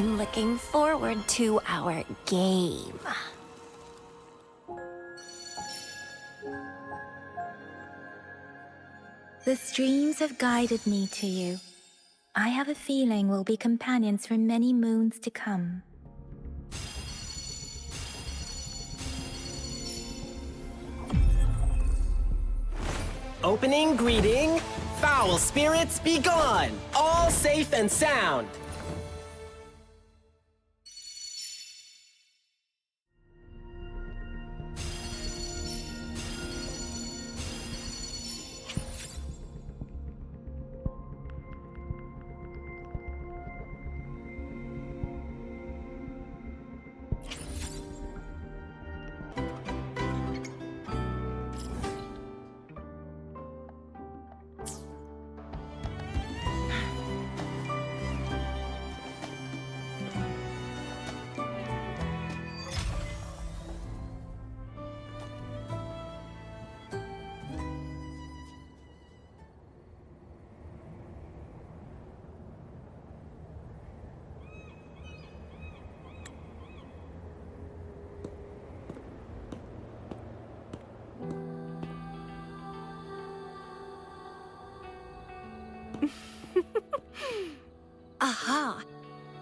I'm looking forward to our game. The streams have guided me to you. I have a feeling we'll be companions for many moons to come. Opening greeting, foul spirits be gone, all safe and sound. Aha!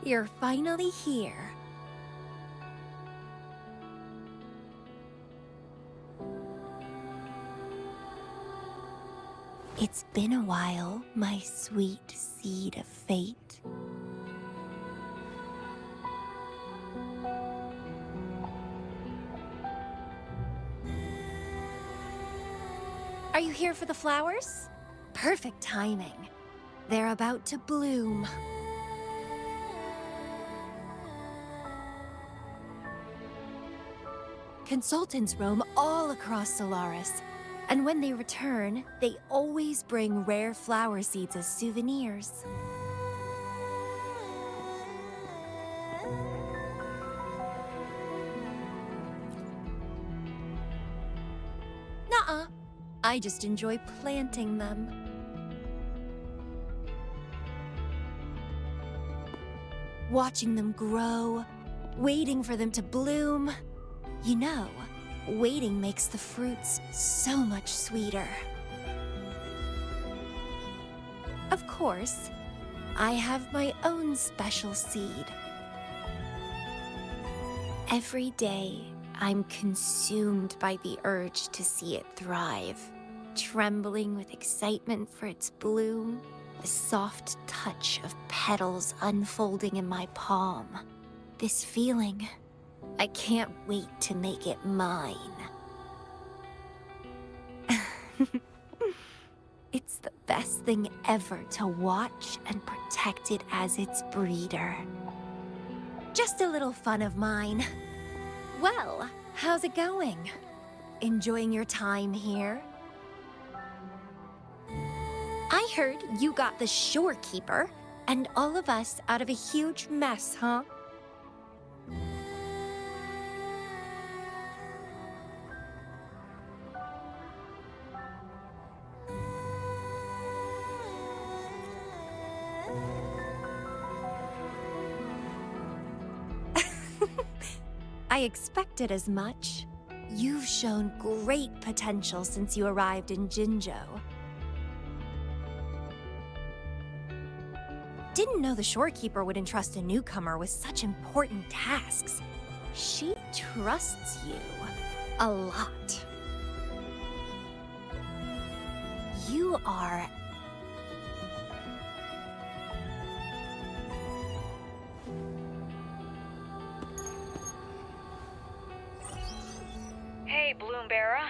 You're finally here. It's been a while, my sweet seed of fate. Are you here for the flowers? Perfect timing. They're about to bloom. Consultants roam all across Solaris, and when they return, they always bring rare flower seeds as souvenirs. Nuh-uh. I just enjoy planting them. Watching them grow, waiting for them to bloom. You know, waiting makes the fruits so much sweeter. Of course, I have my own special seed. Every day, I'm consumed by the urge to see it thrive, trembling with excitement for its bloom, the soft touch of petals unfolding in my palm. This feeling, I can't wait to make it mine. It's the best thing ever to watch and protect it as its breeder. Just a little fun of mine. Well, how's it going? Enjoying your time here? I heard you got the shorekeeper and all of us out of a huge mess, huh? I expected as much. You've shown great potential since you arrived in Jinzhou. Didn't know the shorekeeper would entrust a newcomer with such important tasks. She trusts you a lot. You are... Hey, Bloomberra.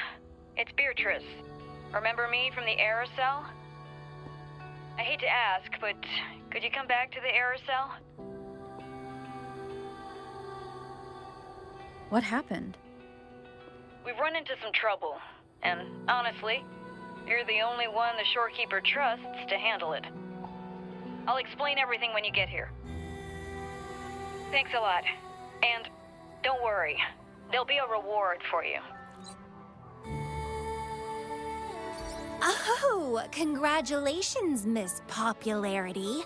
It's Beatrice. Remember me from the Aerocell? I hate to ask, but could you come back to the Aerocell? What happened? We've run into some trouble, and honestly, you're the only one the shorekeeper trusts to handle it. I'll explain everything when you get here. Thanks a lot. And don't worry, there'll be a reward for you. Oh, congratulations, Miss Popularity.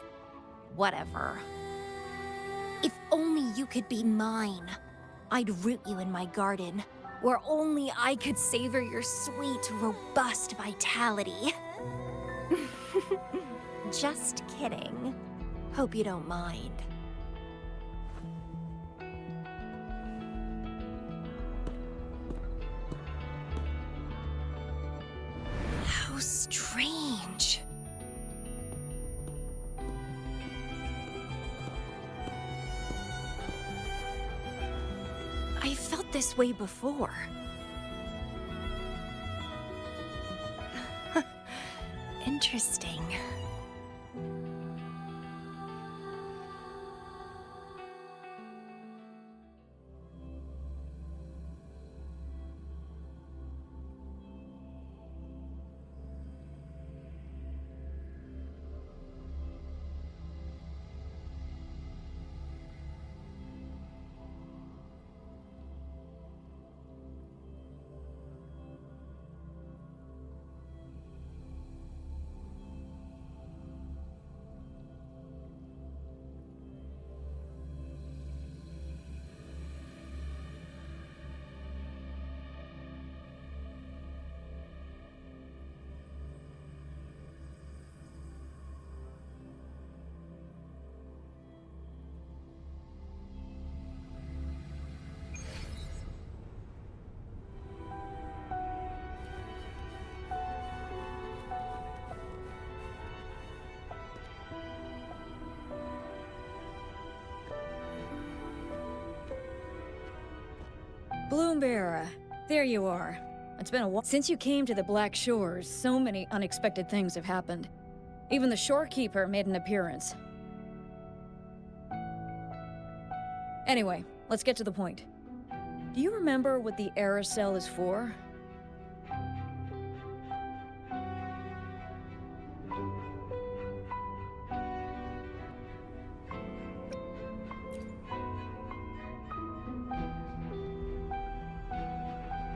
Whatever. If you could be mine. I'd root you in my garden, where only I could savor your sweet, robust vitality. Just kidding. Hope you don't mind. How strange. I felt this way before. Interesting. Bloombearer, there you are. It's been a while since you came to the Black Shores. So many unexpected things have happened. Even the shorekeeper made an appearance. Anyway, let's get to the point. Do you remember what the aerosol is for?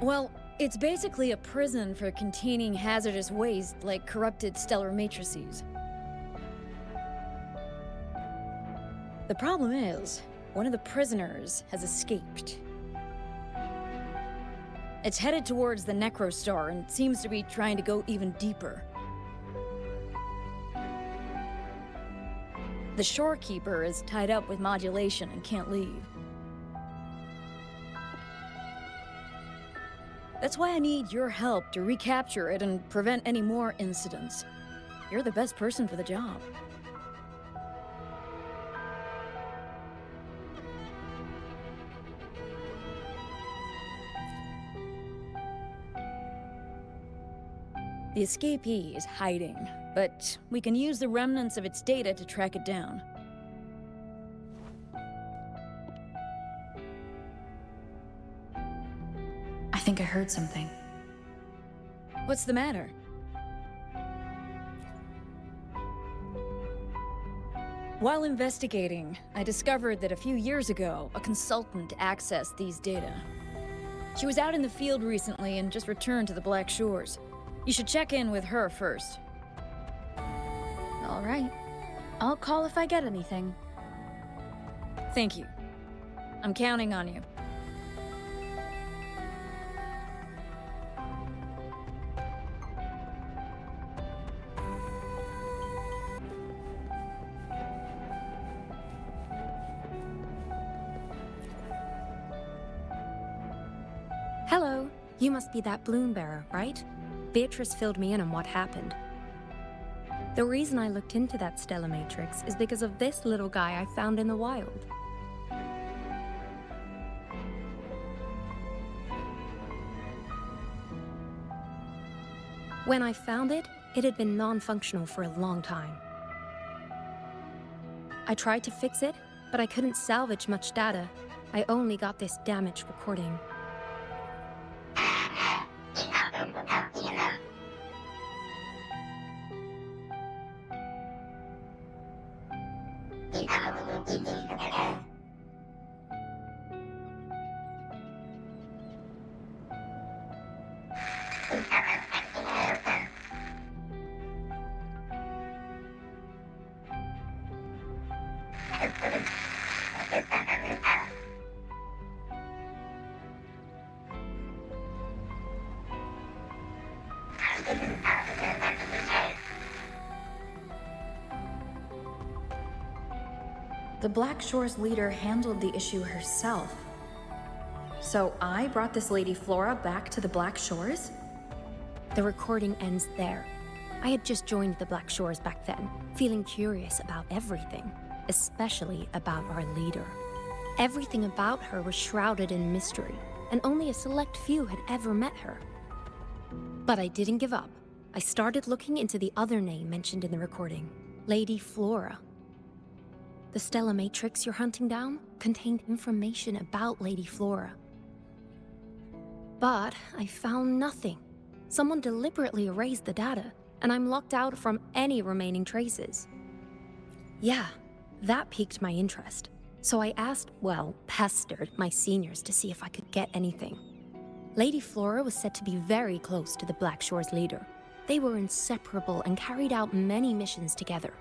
Well, it's basically a prison for containing hazardous waste like corrupted stellar matrices. The problem is, one of the prisoners has escaped. It's headed towards the Necrostar and seems to be trying to go even deeper. The shorekeeper is tied up with modulation and can't leave. That's why I need your help to recapture it and prevent any more incidents. You're the best person for the job. The escapee is hiding, but we can use the remnants of its data to track it down. I think I heard something. What's the matter? While investigating, I discovered that a few years ago, a consultant accessed these data. She was out in the field recently and just returned to the Black Shores. You should check in with her first. All right. I'll call if I get anything. Thank you. I'm counting on you. Hello. You must be that bloom bearer, right? Beatrice filled me in on what happened. The reason I looked into that Stella Matrix is because of this little guy I found in the wild. When I found it, it had been non-functional for a long time. I tried to fix it, but I couldn't salvage much data. I only got this damaged recording. the Black Shore's leader handled the issue herself. So I brought this Lady Flora back to the Black Shores? The recording ends there. I had just joined the Black Shores back then, feeling curious about everything, especially about our leader. Everything about her was shrouded in mystery, and only a select few had ever met her. But I didn't give up. I started looking into the other name mentioned in the recording, Lady Flora. The Stella Matrix you're hunting down contained information about Lady Flora. But I found nothing. Someone deliberately erased the data, and I'm locked out from any remaining traces. Yeah, that piqued my interest. So I asked, pestered my seniors to see if I could get anything. Lady Flora was said to be very close to the Black Shore's leader. They were inseparable and carried out many missions together.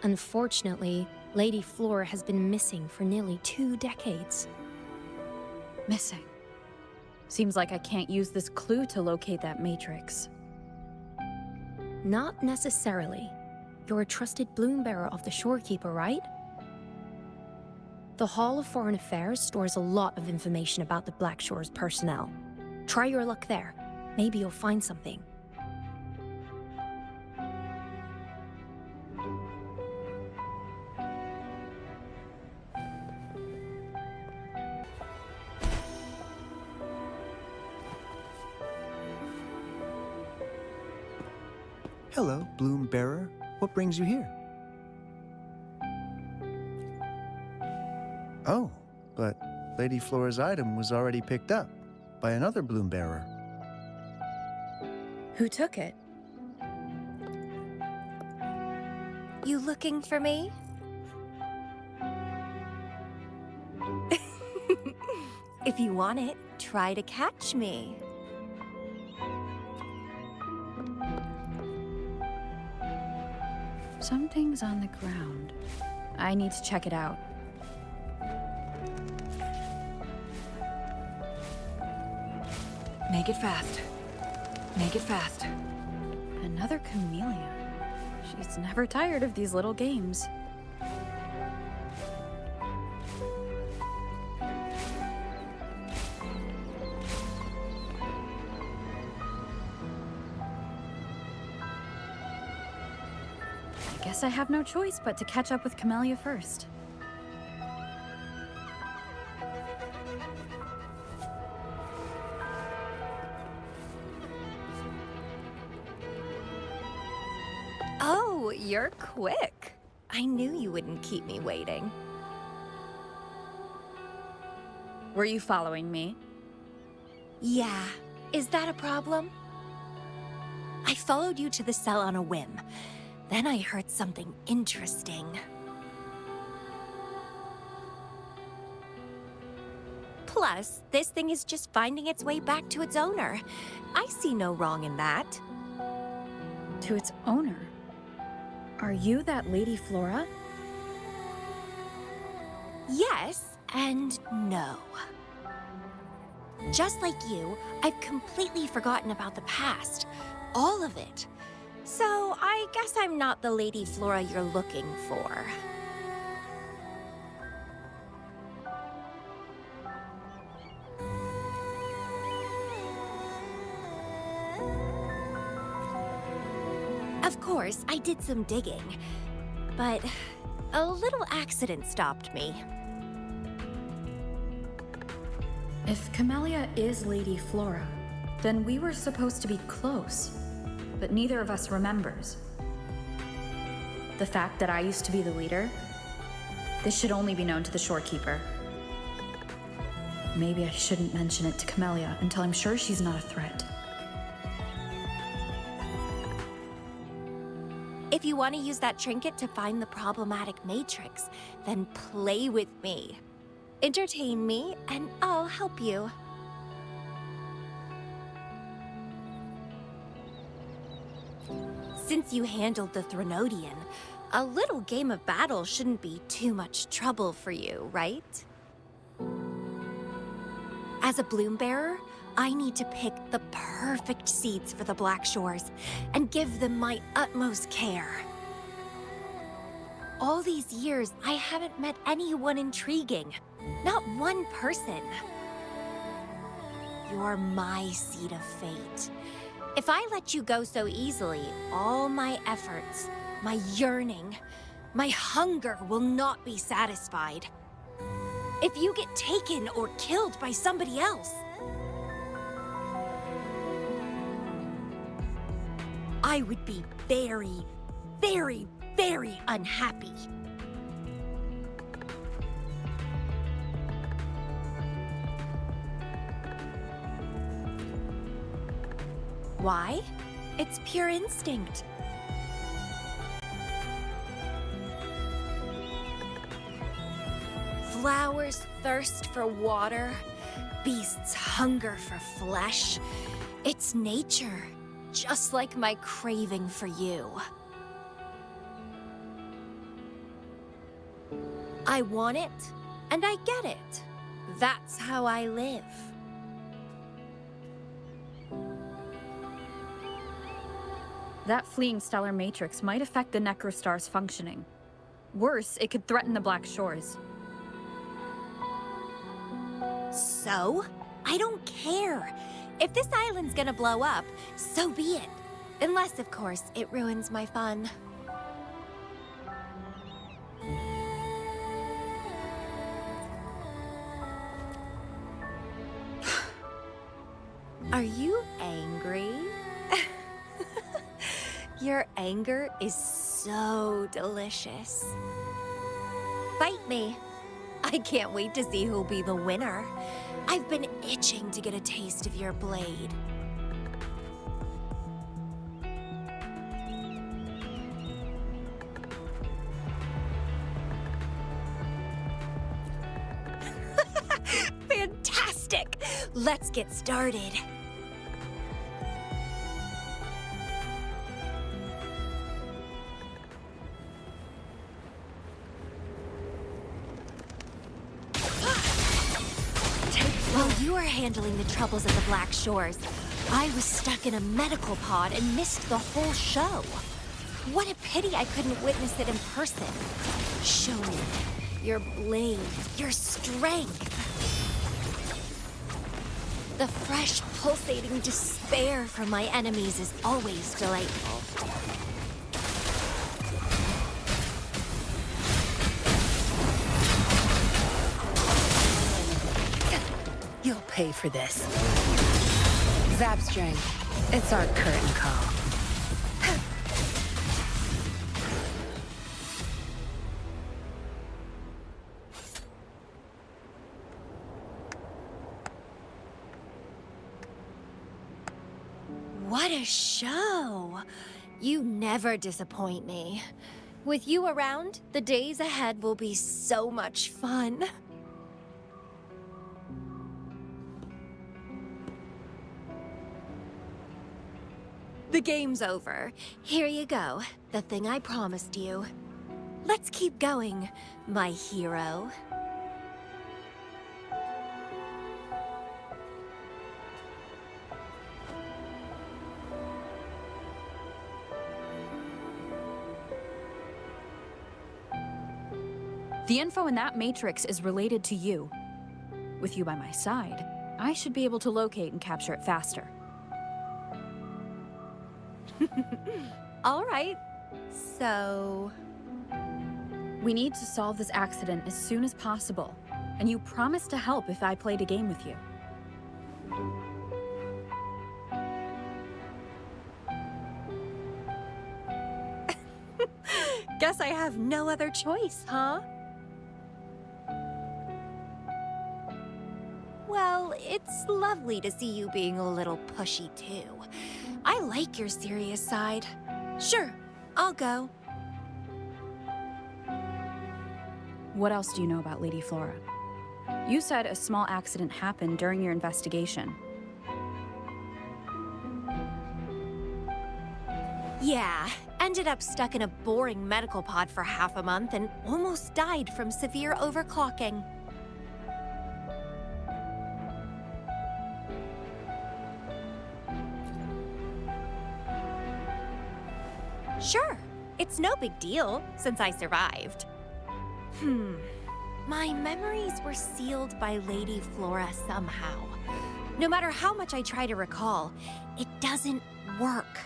Unfortunately, Lady Flora has been missing for nearly 2 decades. Missing. Seems like I can't use this clue to locate that matrix. Not necessarily. You're a trusted bloom-bearer of the Shorekeeper, right? The Hall of Foreign Affairs stores a lot of information about the Black Shore's personnel. Try your luck there. Maybe you'll find something. Hello, Bloom Bearer. What brings you here? Oh, but Lady Flora's item was already picked up by another Bloom Bearer. Who took it? You looking for me? If you want it, try to catch me. Something's on the ground. I need to check it out. Make it fast. Make it fast. Another Camellya. She's never tired of these little games. I guess I have no choice but to catch up with Camellya first. Oh, you're quick. I knew you wouldn't keep me waiting. Were you following me? Yeah. Is that a problem? I followed you to the cell on a whim. Then I heard something interesting. Plus, this thing is just finding its way back to its owner. I see no wrong in that. To its owner? Are you that Lady Flora? Yes and no. Just like you, I've completely forgotten about the past. All of it. So, I guess I'm not the Lady Flora you're looking for. Of course, I did some digging, but a little accident stopped me. If Camellya is Lady Flora, then we were supposed to be close, but neither of us remembers. The fact that I used to be the leader, this should only be known to the Shorekeeper. Maybe I shouldn't mention it to Camellya until I'm sure she's not a threat. If you want to use that trinket to find the problematic matrix, then play with me. Entertain me, and I'll help you. Since you handled the Threnodian, a little game of battle shouldn't be too much trouble for you, right? As a bloom bearer, I need to pick the perfect seeds for the Black Shores and give them my utmost care. all these years, I haven't met anyone intriguing. Not one person. You're my seed of fate. If I let you go so easily, all my efforts, my yearning, my hunger will not be satisfied. If you get taken or killed by somebody else, I would be very, very, very unhappy. Why? It's pure instinct. Flowers thirst for water, beasts hunger for flesh. It's nature, just like my craving for you. I want it, and I get it. That's how I live. That fleeing stellar matrix might affect the Necrostar's functioning. Worse, it could threaten the Black Shores. So? I don't care. If this island's gonna blow up, so be it. Unless, of course, it ruins my fun. Are you angry? Your anger is so delicious. Fight me. I can't wait to see who'll be the winner. I've been itching to get a taste of your blade. Fantastic! Let's get started. While you were handling the troubles at the Black Shores, I was stuck in a medical pod and missed the whole show. What a pity I couldn't witness it in person. Show me your blade, your strength. The fresh, pulsating despair from my enemies is always delightful. You'll pay for this. Zapstring, it's our curtain call. What a show! You never disappoint me. With you around, the days ahead will be so much fun. The game's over. Here you go, the thing I promised you. Let's keep going, my hero. The info in that matrix is related to you. With you by my side, I should be able to locate and capture it faster. All right. So... We need to solve this accident as soon as possible, and you promised to help if I played a game with you. Guess I have no other choice, huh? Well, it's lovely to see you being a little pushy, too. I like your serious side. Sure, I'll go. What else do you know about Lady Flora? You said a small accident happened during your investigation. Yeah, ended up stuck in a boring medical pod for half a month and almost died from severe overclocking. Sure, It's no big deal, since I survived. My memories were sealed by Lady Flora somehow. No matter how much I try to recall, it doesn't work.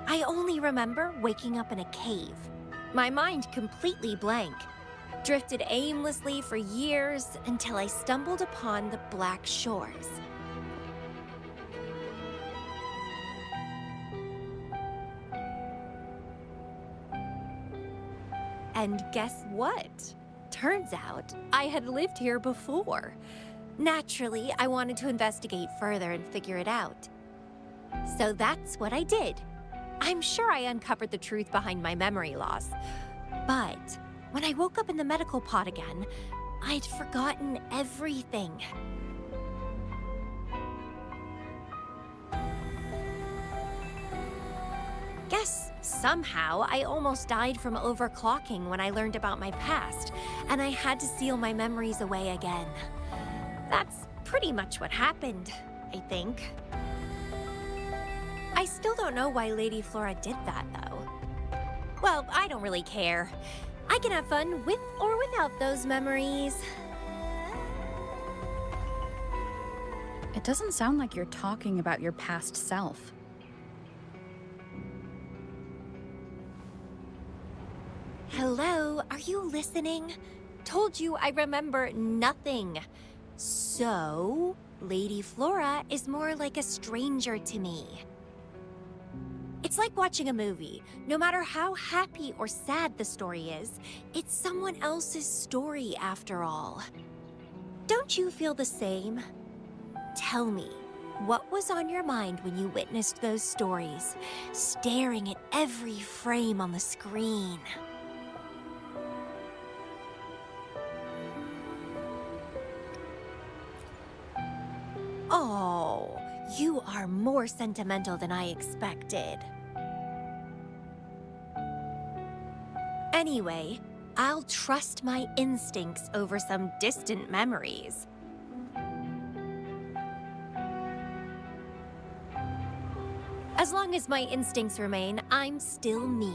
I only remember waking up in a cave, my mind completely blank, drifted aimlessly for years until I stumbled upon the Black Shores. And guess what? Turns out I had lived here before. Naturally, I wanted to investigate further and figure it out. So that's what I did. I'm sure I uncovered the truth behind my memory loss. But when I woke up in the medical pod again, I'd forgotten everything. Guess somehow I almost died from overclocking when I learned about my past, and I had to seal my memories away again. That's pretty much what happened, I think. I still don't know why Lady Flora did that, though. Well, I don't really care. I can have fun with or without those memories. It doesn't sound like you're talking about your past self. Hello, are you listening? Told you I remember nothing. So, Lady Flora is more like a stranger to me. It's like watching a movie. No matter how happy or sad the story is, it's someone else's story after all. Don't you feel the same? Tell me, what was on your mind when you witnessed those stories, staring at every frame on the screen? Oh, you are more sentimental than I expected. Anyway, I'll trust my instincts over some distant memories. As long as my instincts remain, I'm still me.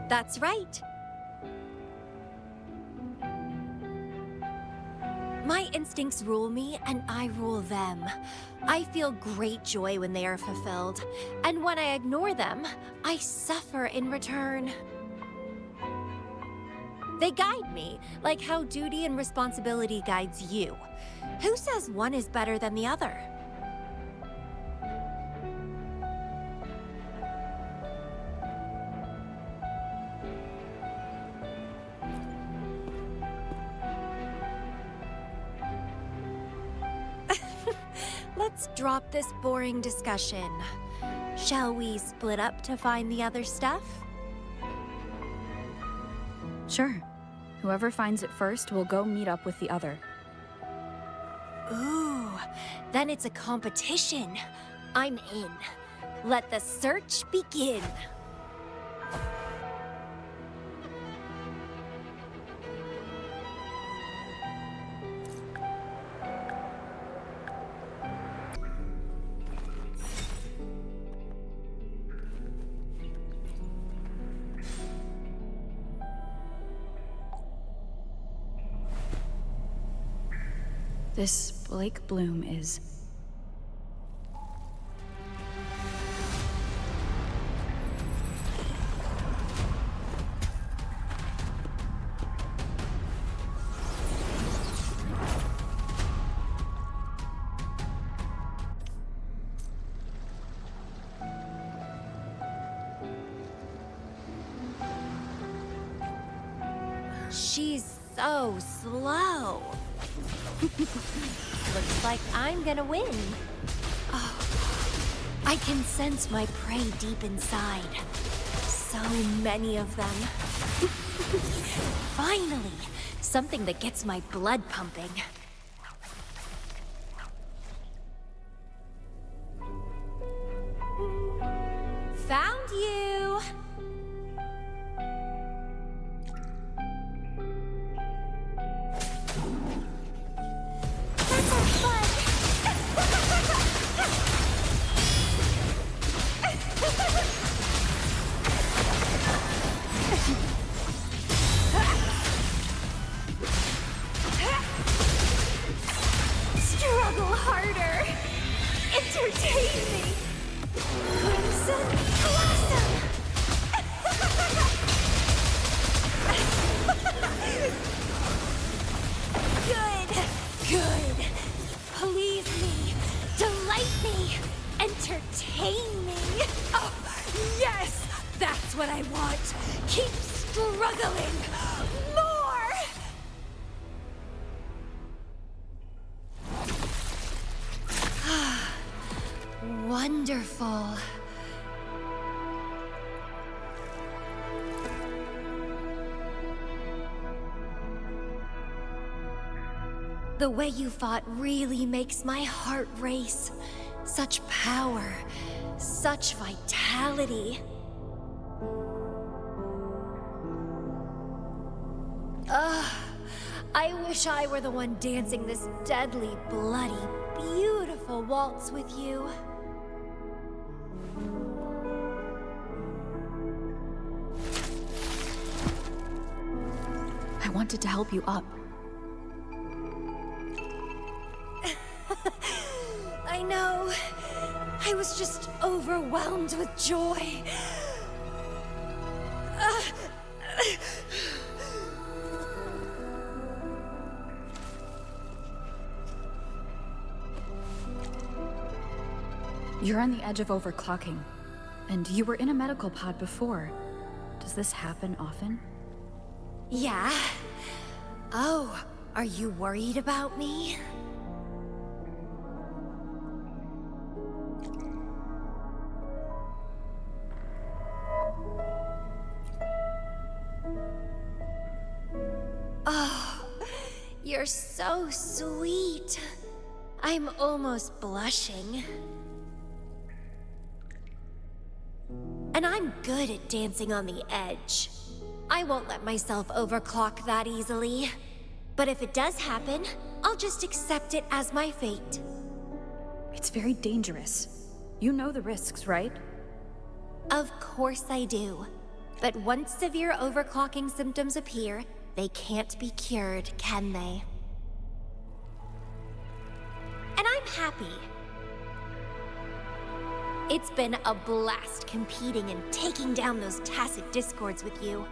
That's right. My instincts rule me, and I rule them. I feel great joy when they are fulfilled, and when I ignore them, I suffer in return. They guide me, like how duty and responsibility guides you. Who says one is better than the other? Let's drop this boring discussion. Shall we split up to find the other stuff? Sure. Whoever finds it first will go meet up with the other. Ooh, then it's a competition. I'm in. Let the search begin. This Blake Bloom is... She's so slow. Looks like I'm gonna win. Oh, I can sense my prey deep inside. So many of them. Finally, something that gets my blood pumping. Found you! Entertain me! Crimson Blossom! Good. Please me. Delight me. Entertain me. Oh, yes! That's what I want. Keep struggling. More! Wonderful. The way you fought really makes my heart race. Such power, such vitality. I wish I were the one dancing this deadly, bloody, beautiful waltz with you. I wanted to help you up. I know. I was just overwhelmed with joy. You're on the edge of overclocking, and you were in a medical pod before. Does this happen often? Yeah? Oh, are you worried about me? Oh, you're so sweet. I'm almost blushing. And I'm good at dancing on the edge. I won't let myself overclock that easily. But if it does happen, I'll just accept it as my fate. It's very dangerous. You know the risks, right? Of course I do. But once severe overclocking symptoms appear, they can't be cured, can they? And I'm happy. It's been a blast competing and taking down those tacit discords with you.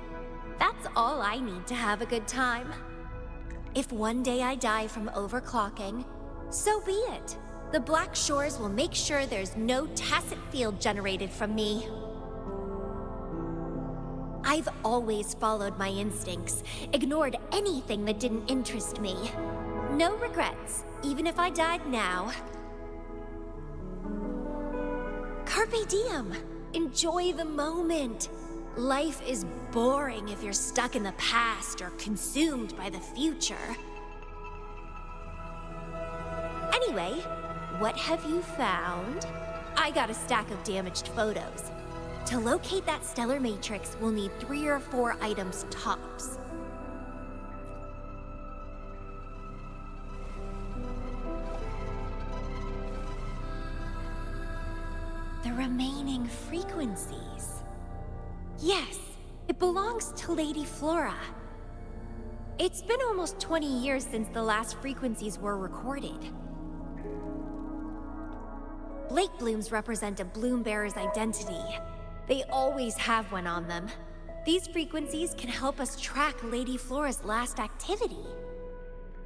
That's all I need to have a good time. If one day I die from overclocking, so be it. The Black Shores will make sure there's no tacit field generated from me. I've always followed my instincts, ignored anything that didn't interest me. No regrets, even if I died now. Carpe diem. Enjoy the moment. Life is boring if you're stuck in the past or consumed by the future. Anyway, what have you found? I got a stack of damaged photos. To locate that stellar matrix, we'll need 3 or 4 items tops. The remaining frequencies. Yes, it belongs to Lady Flora. It's been almost 20 years since the last frequencies were recorded. Lake blooms represent a bloom bearer's identity. They always have one on them. These frequencies can help us track Lady Flora's last activity.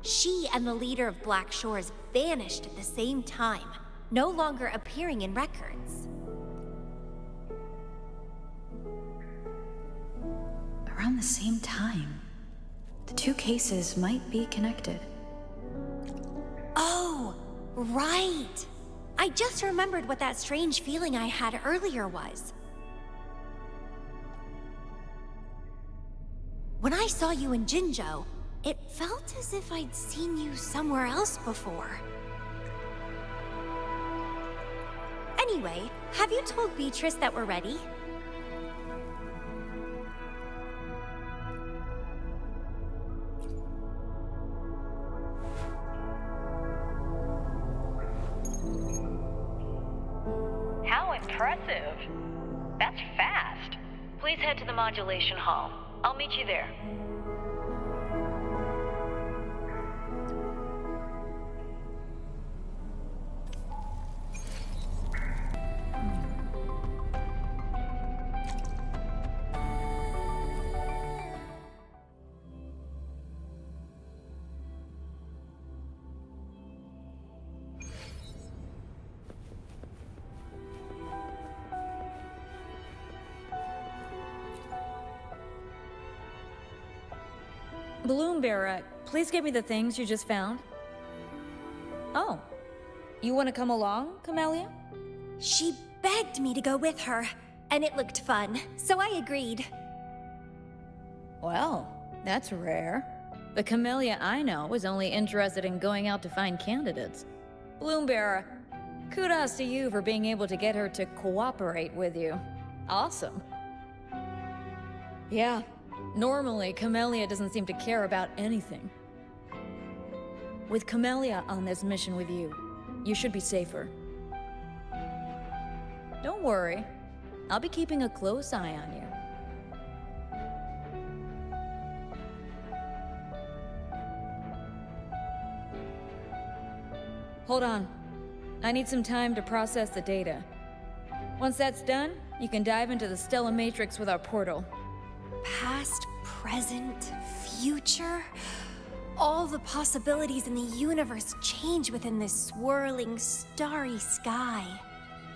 She and the leader of Black Shores vanished at the same time, no longer appearing in records. Around the same time. The 2 cases might be connected. Oh, right! I just remembered what that strange feeling I had earlier was. When I saw you in Jinzhou, it felt as if I'd seen you somewhere else before. Anyway, have you told Beatrice that we're ready? How impressive. That's fast. Please head to the modulation hall. I'll meet you there. Bloombearer, please give me the things you just found. Oh. You want to come along, Camellya? She begged me to go with her, and it looked fun, so I agreed. Well, that's rare. The Camellya I know is only interested in going out to find candidates. Bloombearer, kudos to you for being able to get her to cooperate with you. Awesome. Yeah, normally Camellya doesn't seem to care about anything. With Camellya on this mission with you, you should be safer. Don't worry, I'll be keeping a close eye on you. Hold on. I need some time to process the data. Once that's done, you can dive into the Stella Matrix with our portal. Past, present, future. All the possibilities in the universe change within this swirling, starry sky.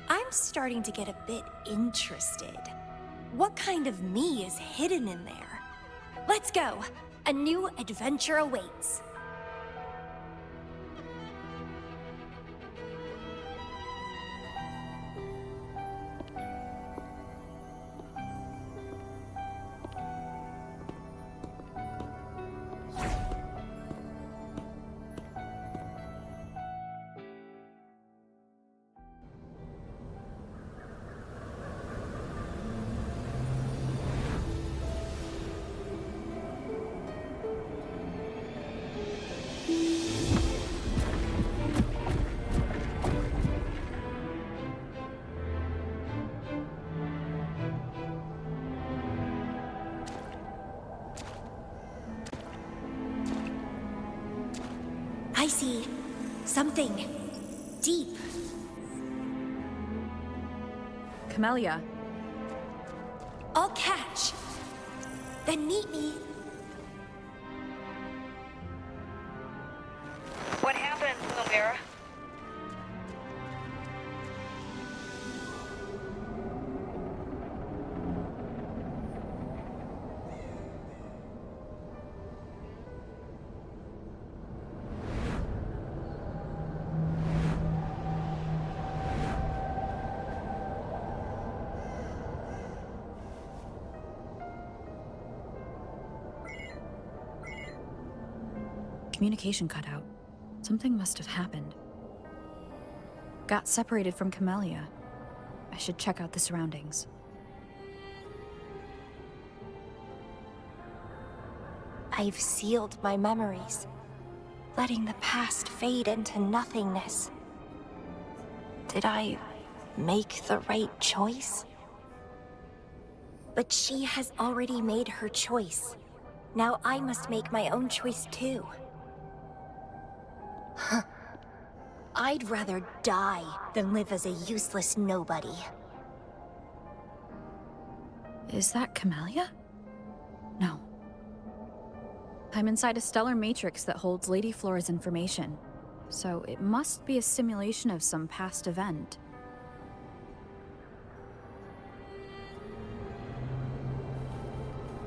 I'm starting to get a bit interested. What kind of me is hidden in there? Let's go! A new adventure awaits. I see something deep. Camellya, I'll catch. Then meet me. What happened, Bloombearer? communication cut out. Something must have happened. Got separated from Camellya. I should check out the surroundings. I've sealed my memories, letting the past fade into nothingness. Did I make the right choice? But she has already made her choice. Now I must make my own choice too. Huh. I'd rather die than live as a useless nobody. Is that Camellya? No. I'm inside a stellar matrix that holds Lady Flora's information, so it must be a simulation of some past event.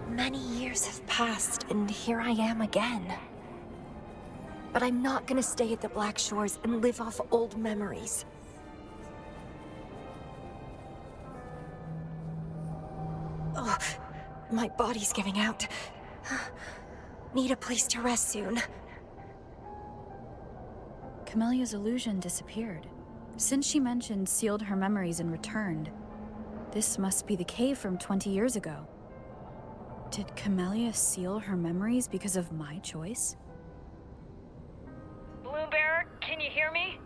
Many years have passed, and here I am again. But I'm not gonna stay at the Black Shores and live off old memories. Oh, my body's giving out. Need a place to rest soon. Camellya's illusion disappeared. Since she mentioned sealed her memories and returned, this must be the cave from 20 years ago. Did Camellya seal her memories because of my choice? Bloombearer, can you hear me?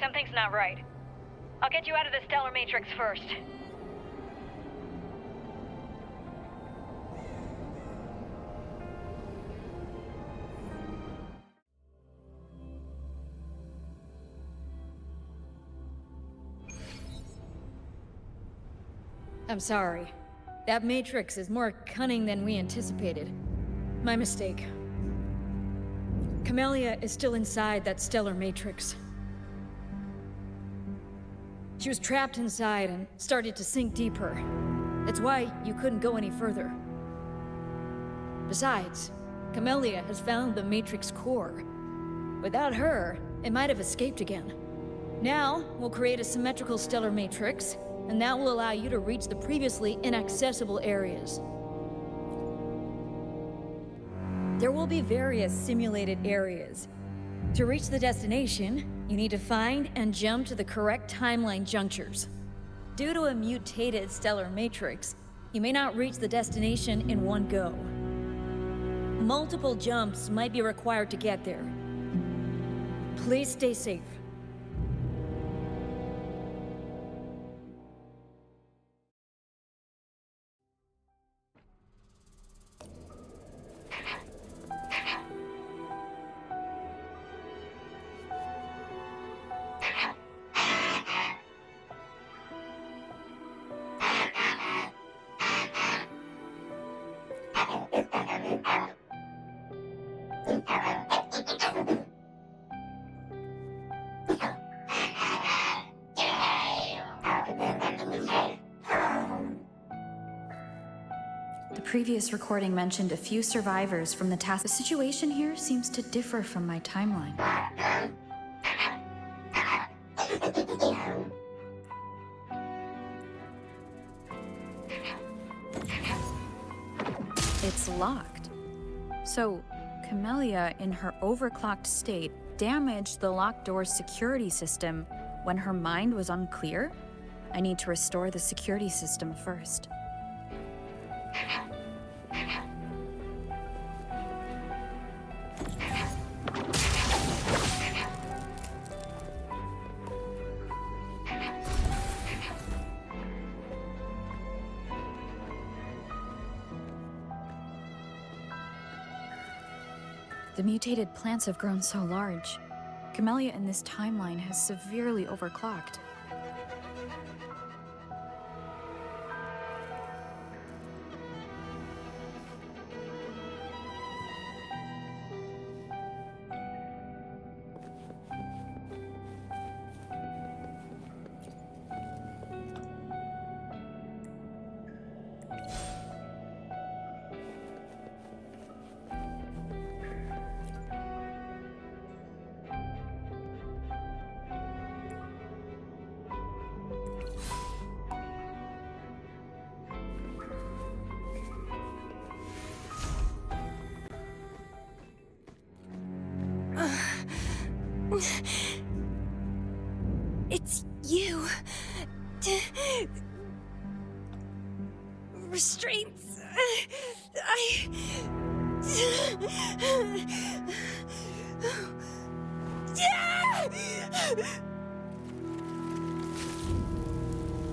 Something's not right. I'll get you out of the Stellar Matrix first. I'm sorry. That Matrix is more cunning than we anticipated. My mistake. Camellya is still inside that stellar matrix. She was trapped inside and started to sink deeper. That's why you couldn't go any further. Besides, Camellya has found the Matrix core. Without her, it might have escaped again. Now, we'll create a symmetrical stellar matrix, and that will allow you to reach the previously inaccessible areas. There will be various simulated areas. To reach the destination, you need to find and jump to the correct timeline junctures. Due to a mutated stellar matrix, you may not reach the destination in one go. Multiple jumps might be required to get there. Please stay safe. The previous recording mentioned a few survivors from the task. The situation here seems to differ from my timeline. It's locked. So, Camellya, in her overclocked state, damaged the locked door's security system when her mind was unclear? I need to restore the security system first. The mutated plants have grown so large. Camellya in this timeline has severely overclocked. It's you. Restraints.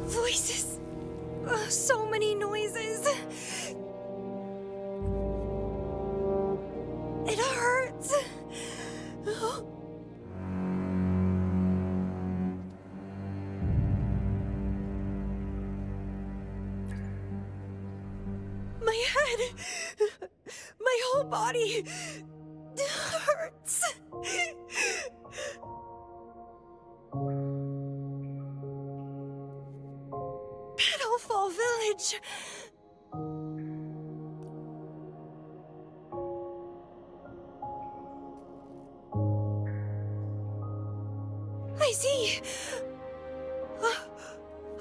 Voices. So many noises. It hurts. My head, my whole body hurts. Petalfall Village. I see.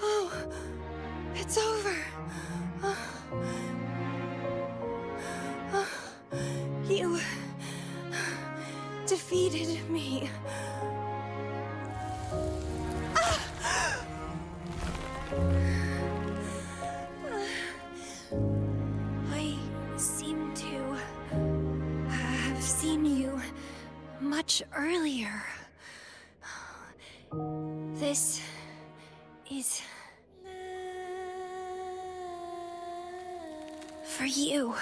Oh, it's over. You defeated me. I seem to have seen you much earlier. This is for you.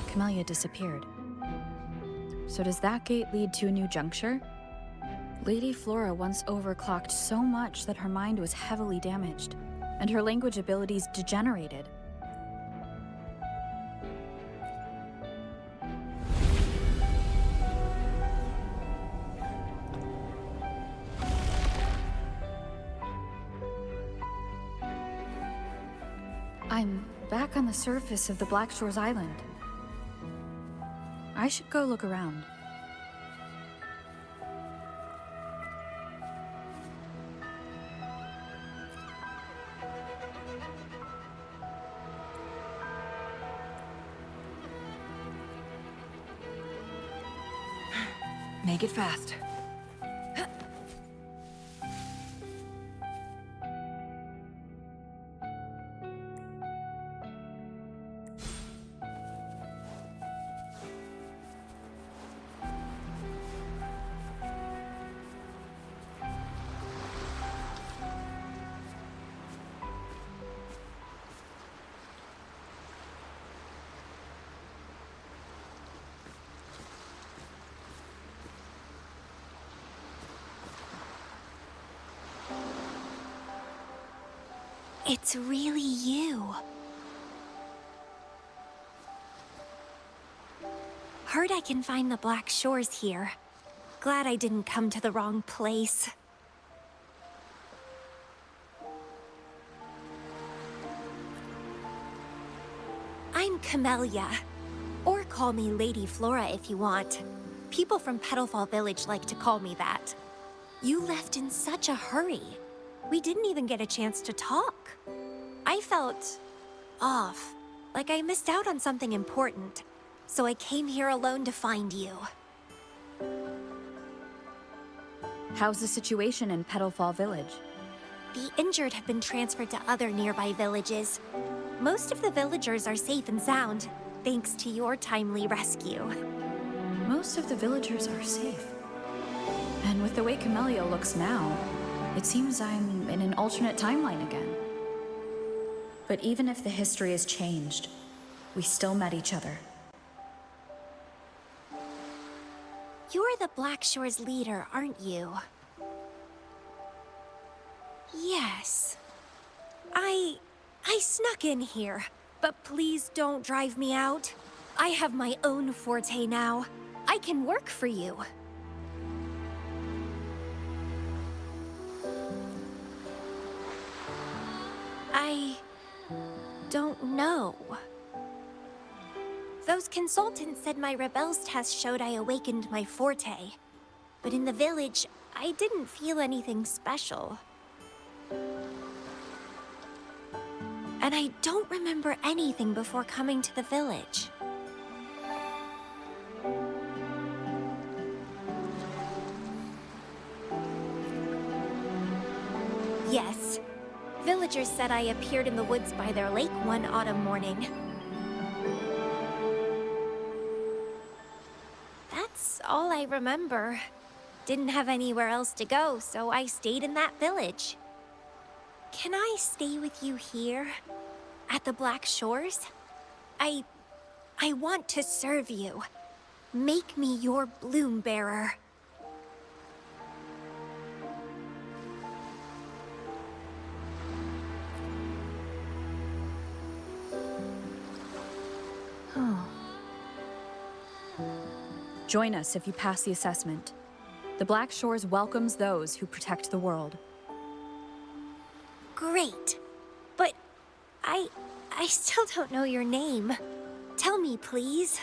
Camellya disappeared. So does that gate lead to a new juncture? Lady Flora once overclocked so much that her mind was heavily damaged. and her language abilities degenerated. I'm back on the surface of the Black Shores Island. I should go look around. Make it fast. It's really you. Heard I can find the Black Shores here. Glad I didn't come to the wrong place. I'm Camellya. Or call me Lady Flora if you want. People from Petalfall Village like to call me that. You left in such a hurry. We didn't even get a chance to talk. I felt off, like I missed out on something important. So I came here alone to find you. How's the situation in Petalfall Village? The injured have been transferred to other nearby villages. Most of the villagers are safe and sound, thanks to your timely rescue. Most of the villagers are safe. And with the way Camellya looks now, it seems I'm in an alternate timeline again. But even if the history has changed, we still met each other. You're the Black Shores leader, aren't you? Yes. I snuck in here, but please don't drive me out. I have my own forte now. I can work for you. I don't know. Those consultants said my rebels test showed I awakened my forte. But in the village, I didn't feel anything special. And I don't remember anything before coming to the village. Yes. Villagers said I appeared in the woods by their lake one autumn morning. That's all I remember. Didn't have anywhere else to go, so I stayed in that village. Can I stay with you here? At the Black Shores? I want to serve you. Make me your bloom bearer. Join us if you pass the assessment. The Black Shores welcomes those who protect the world. Great. But I still don't know your name. Tell me, please.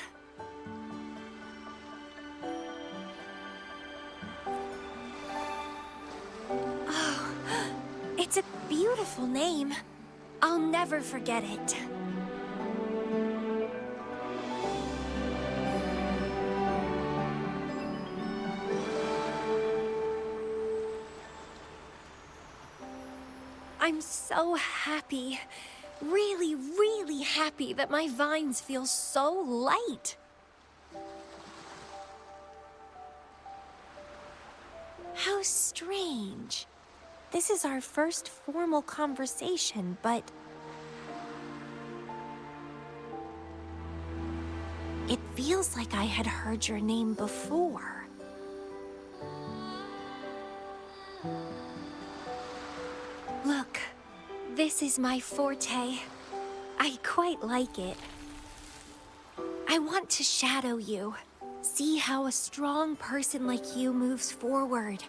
Oh, it's a beautiful name. I'll never forget it. I'm so happy. Really, really happy that my vines feel so light. How strange. This is our first formal conversation, but... it feels like I had heard your name before. Look, This is my forte. I quite like it. I want to shadow you. See how a strong person like you moves forward.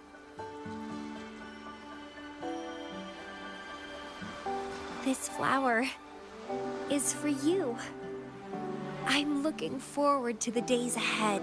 This flower is for you. I'm looking forward to the days ahead.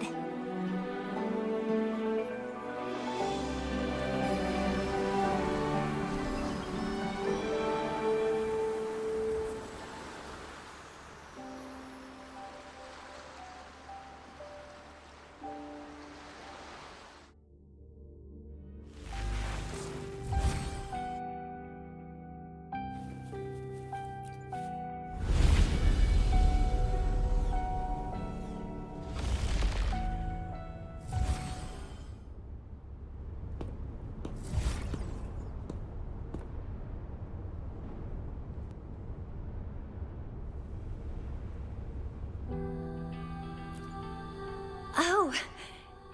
Oh,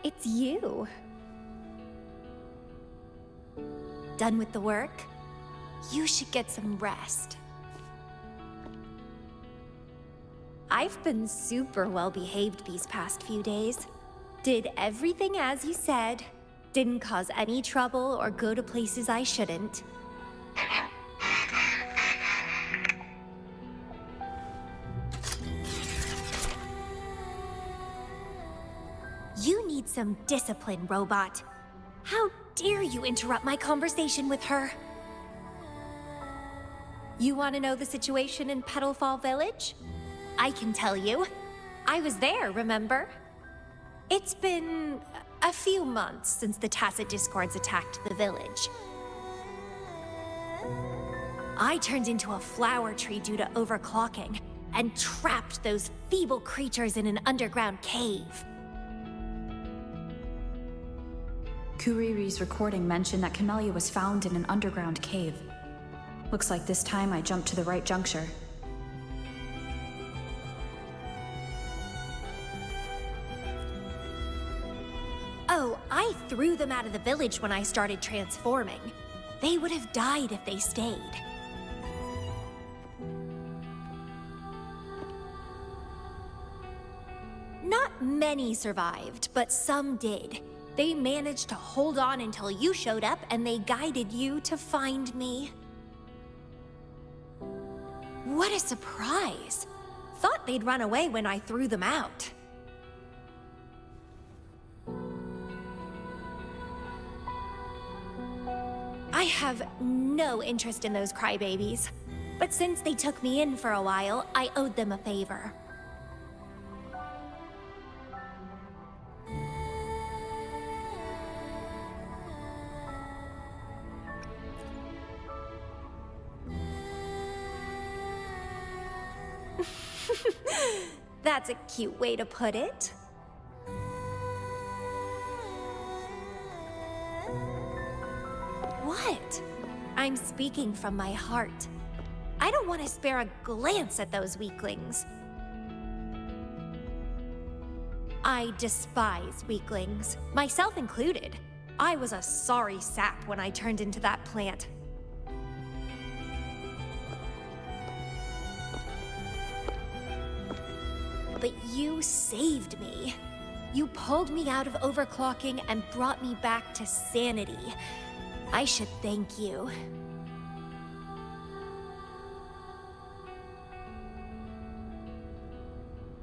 it's you. Done with the work? You should get some rest. I've been super well behaved these past few days. Did everything as you said. Didn't cause any trouble or go to places I shouldn't. You need some discipline, robot. How dare you interrupt my conversation with her? You want to know the situation in Petalfall Village? I can tell you. I was there, remember? It's been a few months since the Tacit Discords attacked the village. I turned into a flower tree due to overclocking, and trapped those feeble creatures in an underground cave. Kuriri's recording mentioned that Camellya was found in an underground cave. Looks like this time I jumped to the right juncture. Oh, I threw them out of the village when I started transforming. They would have died if they stayed. Not many survived, but some did. They managed to hold on until you showed up, and they guided you to find me. What a surprise! Thought they'd run away when I threw them out. I have no interest in those crybabies. But since they took me in for a while, I owed them a favor. That's a cute way to put it. What? I'm speaking from my heart. I don't want to spare a glance at those weaklings. I despise weaklings, myself included. I was a sorry sap when I turned into that plant. But you saved me. You pulled me out of overclocking and brought me back to sanity. I should thank you.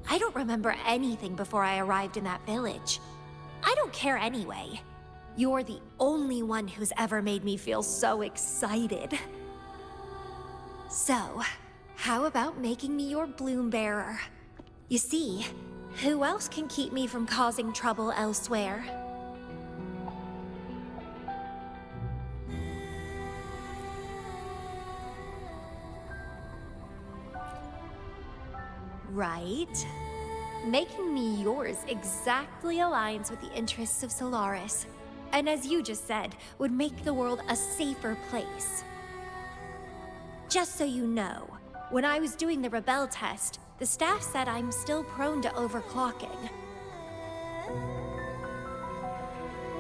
I don't remember anything before I arrived in that village. I don't care anyway. You're the only one who's ever made me feel so excited. So, how about making me your bloom bearer? You see, who else can keep me from causing trouble elsewhere? Right? Making me yours exactly aligns with the interests of Solaris. And as you just said, would make the world a safer place. Just so you know, when I was doing the Rebel test, the staff said I'm still prone to overclocking.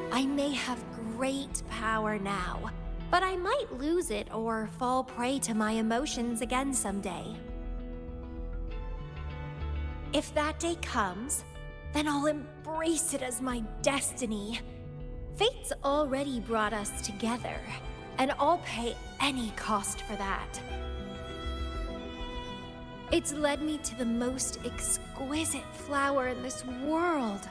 I may have great power now, But I might lose it or fall prey to my emotions again someday. If that day comes, then I'll embrace it as my destiny. Fate's already brought us together, and I'll pay any cost for that. It's led me to the most exquisite flower in this world.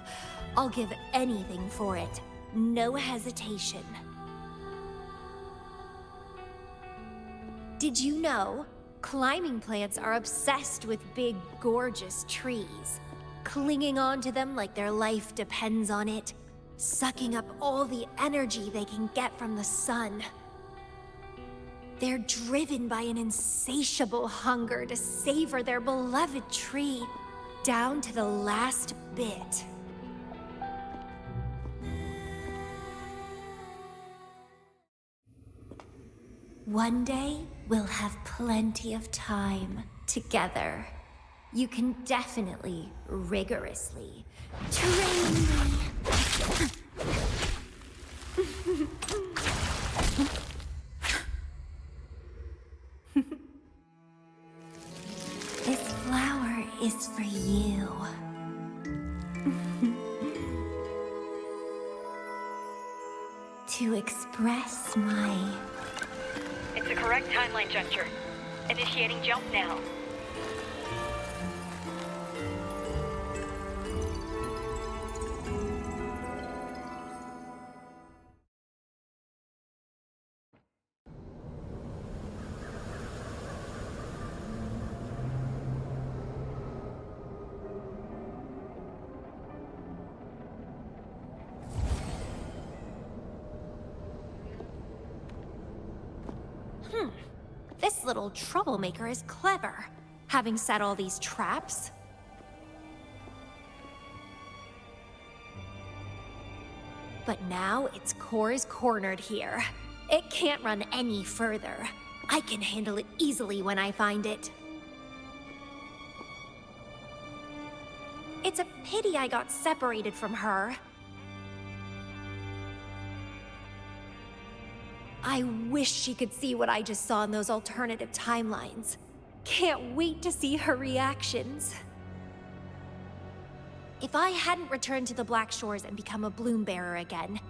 I'll give anything for it, no hesitation. Did you know? Climbing plants are obsessed with big, gorgeous trees, clinging onto them like their life depends on it, sucking up all the energy they can get from the sun. They're driven by an insatiable hunger to savor their beloved tree, down to the last bit. One day, we'll have plenty of time together. You can definitely, rigorously train me. This flower is for you. To express my... It's the correct timeline juncture. Initiating jump now. This little troublemaker is clever, having set all these traps. But now its core is cornered here. It can't run any further. I can handle it easily when I find it. It's a pity I got separated from her. I wish she could see what I just saw in those alternative timelines. Can't wait to see her reactions. If I hadn't returned to the Black Shores and become a bloom bearer again,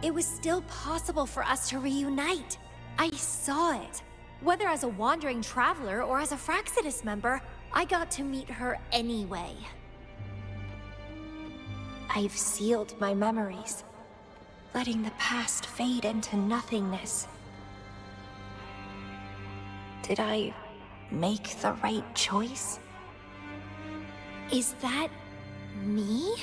it was still possible for us to reunite. I saw it. Whether as a wandering traveler or as a Fraxidus member, I got to meet her anyway. I've sealed my memories, letting the past fade into nothingness. Did I make the right choice? Is that me?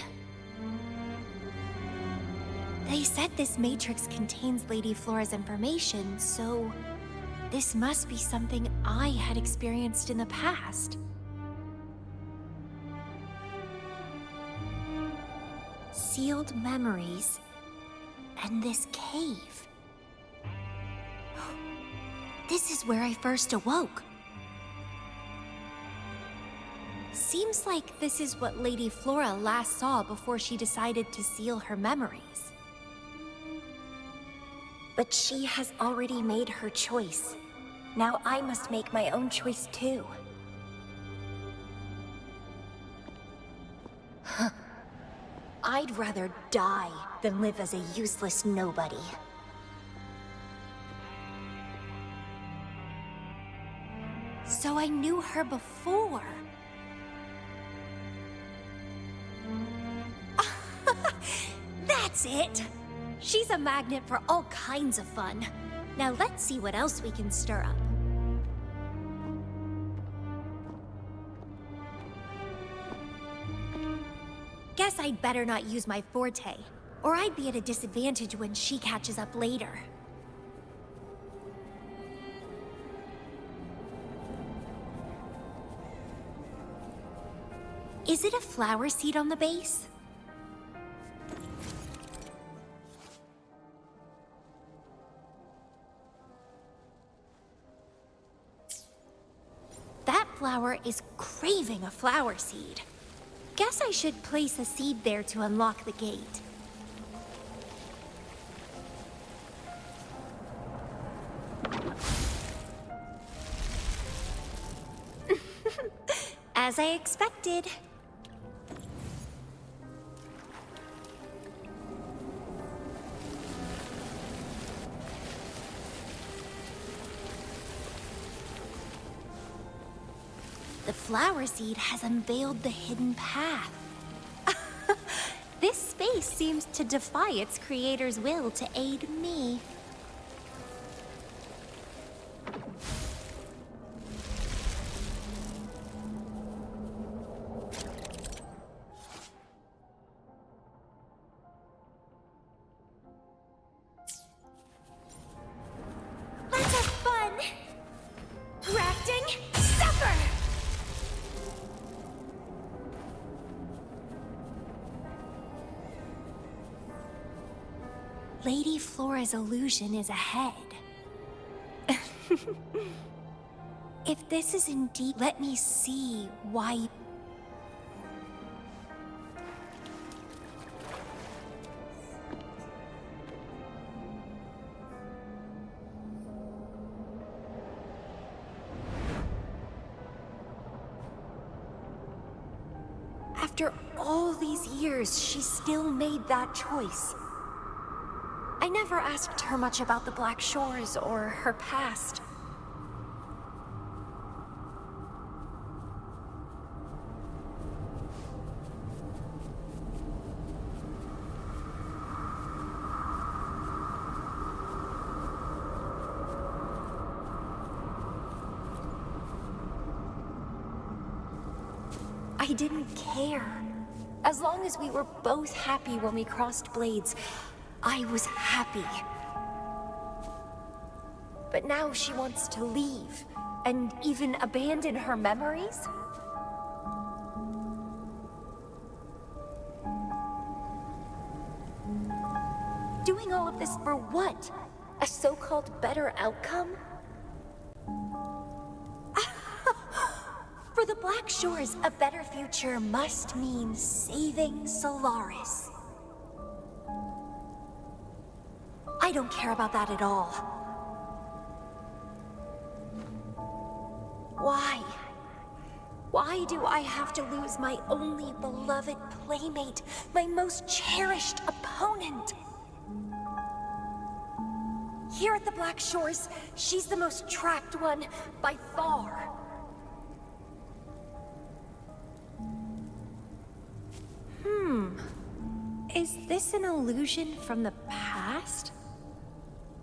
They said this matrix contains Lady Flora's information, so this must be something I had experienced in the past. Sealed memories and this cave. This is where I first awoke. Seems like this is what Lady Flora last saw before she decided to seal her memories. But she has already made her choice. Now I must make my own choice too. I'd rather die than live as a useless nobody. So I knew her before. That's it! She's a magnet for all kinds of fun. Now let's see what else we can stir up. Guess I'd better not use my forte, or I'd be at a disadvantage when she catches up later. Is it a flower seed on the base? That flower is craving a flower seed. Guess I should place a seed there to unlock the gate. As I expected. The flower seed has unveiled the hidden path. This space seems to defy its creator's will to aid me. Let's have fun! Rafting, supper! Lady Flora's illusion is ahead. If this is indeed, let me see why. After all these years, she still made that choice. I never asked her much about the Black Shores or her past. I didn't care. As long as we were both happy when we crossed blades, I was happy. But now she wants to leave, and even abandon her memories? Doing all of this for what? A so-called better outcome? For the Black Shores, a better future must mean saving Solaris. I don't care about that at all. Why? Why do I have to lose my only beloved playmate, my most cherished opponent? Here at the Black Shores, she's the most trapped one by far. Is this an illusion from the past?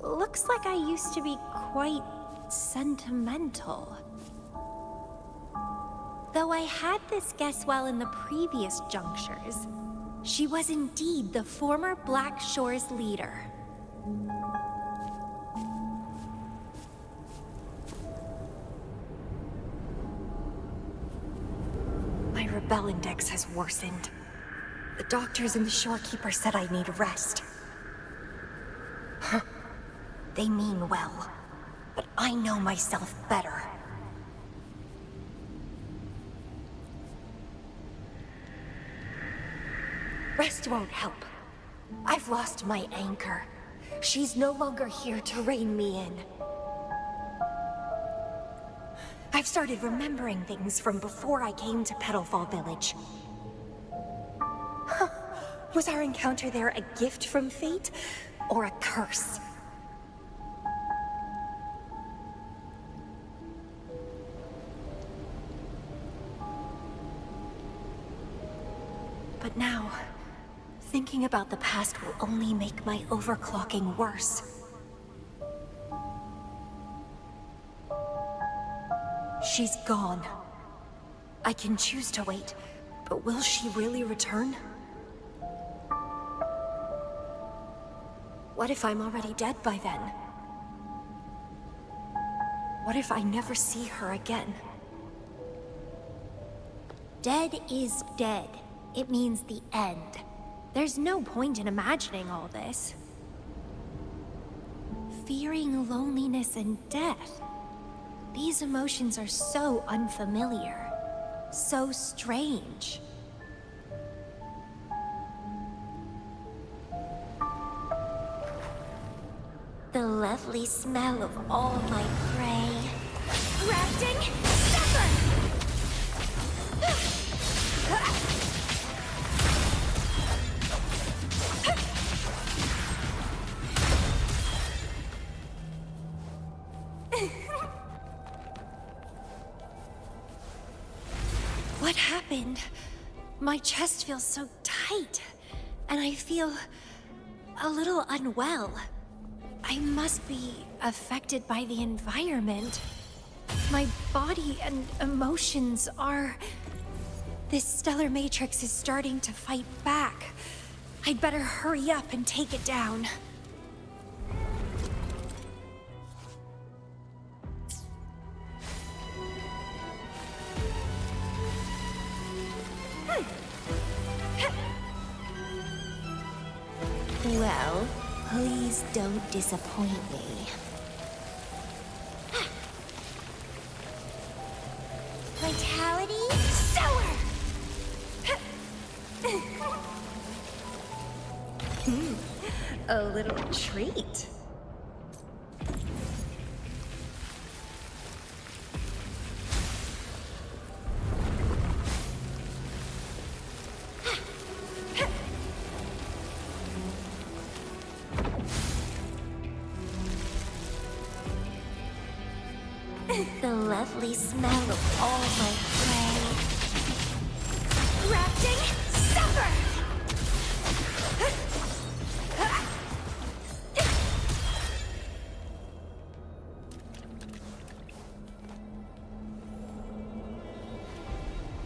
Looks like I used to be quite sentimental. Though I had this guess while in the previous junctures, she was indeed the former Black Shores leader. My rebel index has worsened. The doctors and the shorekeeper said I need rest. Huh. They mean well, but I know myself better. Rest won't help. I've lost my anchor. She's no longer here to rein me in. I've started remembering things from before I came to Petalfall Village. Was our encounter there a gift from fate, or a curse? But now, thinking about the past will only make my overclocking worse. She's gone. I can choose to wait, but will she really return? What if I'm already dead by then? What if I never see her again? Dead is dead. It means the end. There's no point in imagining all this. Fearing loneliness and death. These emotions are so unfamiliar. So strange. The lovely smell of all my prey. Rafting, supper! happened? My chest feels so tight, and I feel a little unwell. I must be affected by the environment. My body and emotions are... This stellar matrix is starting to fight back. I'd better hurry up and take it down. Well, please don't disappoint me. Vitality sour! A little treat. The lovely smell of all my prey. Grafting supper!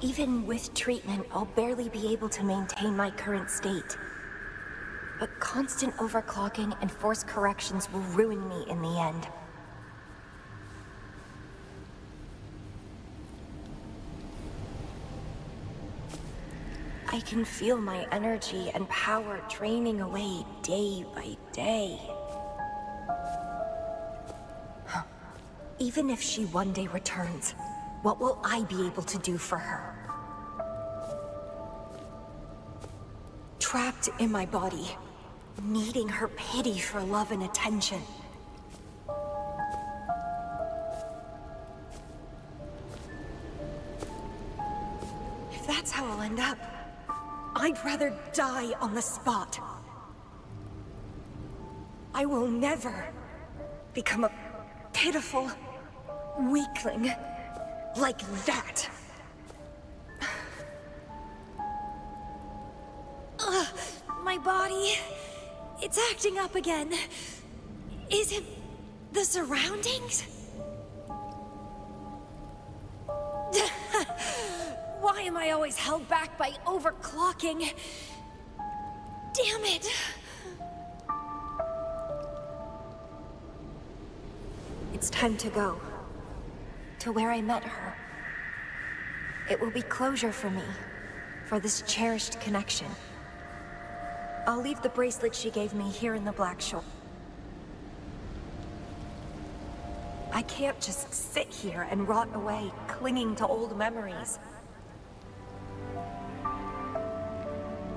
Even with treatment, I'll barely be able to maintain my current state. But constant overclocking and forced corrections will ruin me in the end. I can feel my energy and power draining away day by day. Even if she one day returns, what will I be able to do for her? Trapped in my body, needing her pity for love and attention. If that's how I'll end up, I'd rather die on the spot. I will never become a pitiful weakling like that. My body... It's acting up again. Is it the surroundings? Why am I always held back by overclocking? Damn it! It's time to go. To where I met her. It will be closure for me. For this cherished connection. I'll leave the bracelet she gave me here in the Black Shore. I can't just sit here and rot away, clinging to old memories.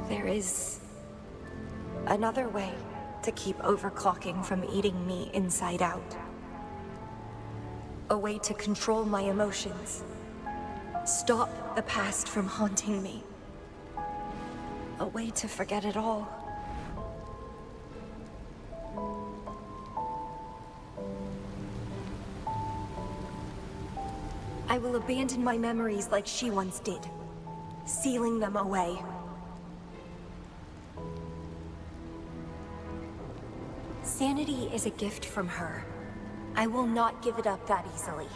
There is another way to keep overclocking from eating me inside out. A way to control my emotions. Stop the past from haunting me. A way to forget it all. I will abandon my memories like she once did, sealing them away. Sanity is a gift from her. I will not give it up that easily.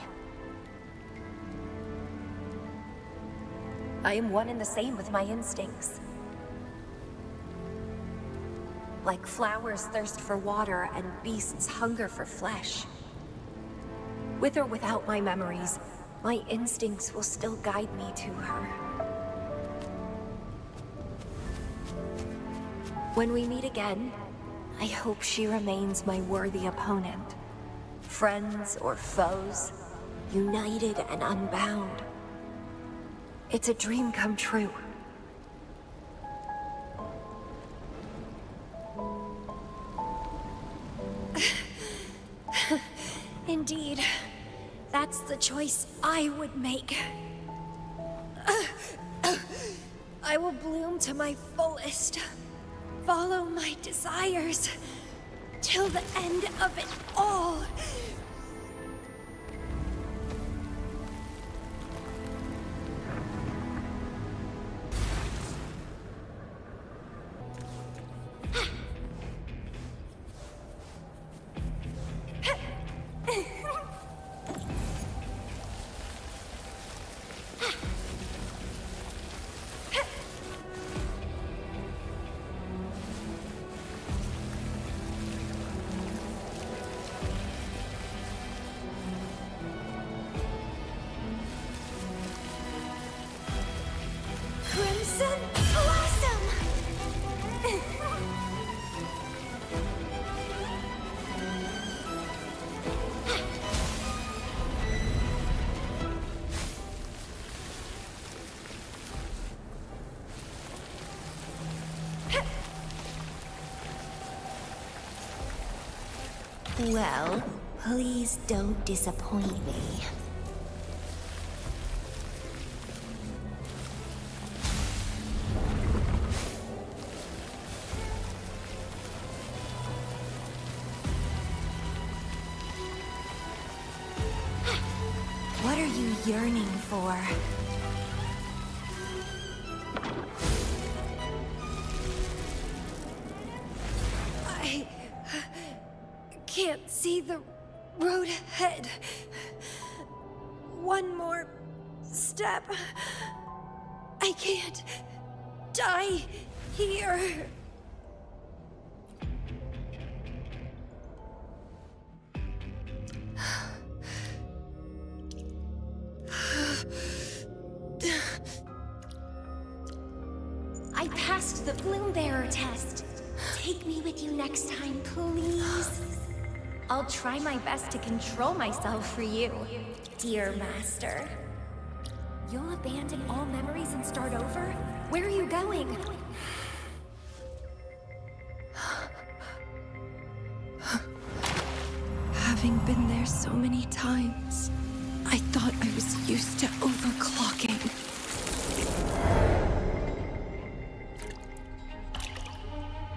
I am one and the same with my instincts. Like flowers thirst for water and beasts hunger for flesh. With or without my memories, my instincts will still guide me to her. When we meet again, I hope she remains my worthy opponent. Friends or foes, united and unbound. It's a dream come true. Indeed. That's the choice I would make. I will bloom to my fullest. Follow my desires. Till the end of it all. Awesome! Awesome! Well, please don't disappoint me. What are you yearning for? I can't see the road ahead. One more step. I can't die here. I passed the Bloom Bearer test. Take me with you next time, please. I'll try my best to control myself for you, dear master. You'll abandon all memories and start over? Where are you going? Having been there so many times, I thought I was used to overclocking.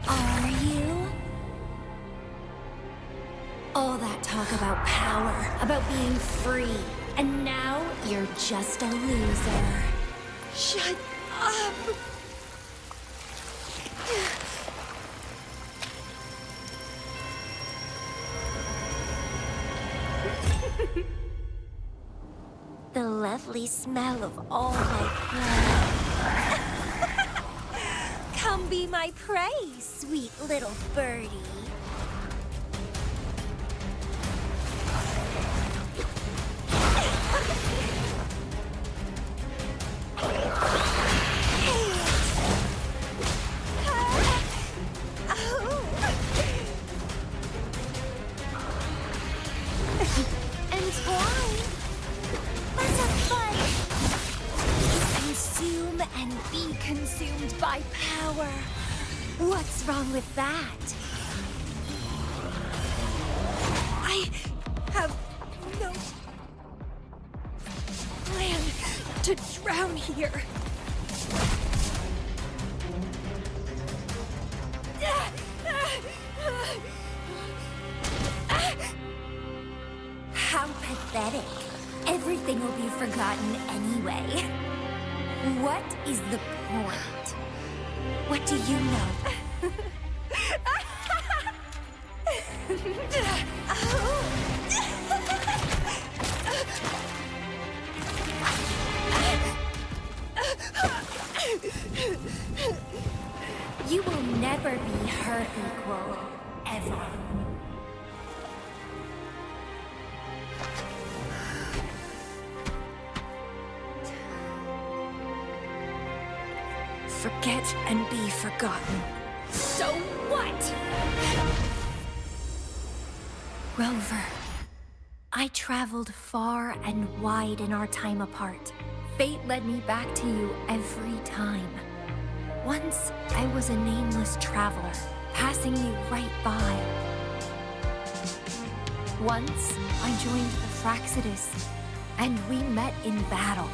Are you? All that talk about power, about being free, and now you're just a loser. Shut up! The lovely smell of all my prey. Come be my prey, sweet little birdie. Consumed by power. What's wrong with that? I have no plan to drown here. How pathetic. Everything will be forgotten anyway. What is the point? What do you know? You will never be her equal, ever. Forget and be forgotten. So what? Rover, I traveled far and wide in our time apart. Fate led me back to you every time. Once, I was a nameless traveler, passing you right by. Once, I joined the Fraxidus, and we met in battle.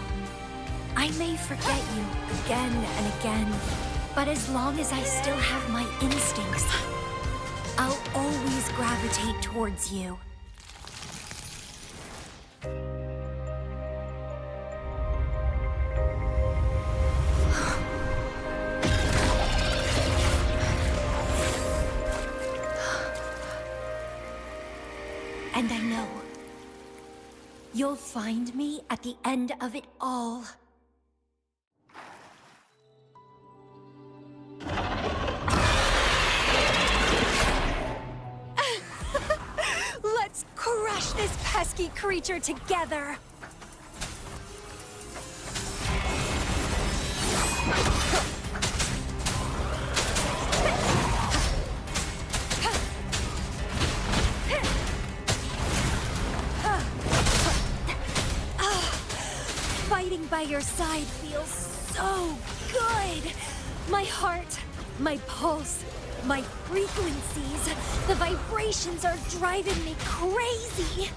I may forget you again and again, but as long as I still have my instincts, I'll always gravitate towards you. And I know you'll find me at the end of it all. Let's crush this pesky creature together! Fighting by your side feels so good! My heart, my pulse, my frequencies, the vibrations are driving me crazy!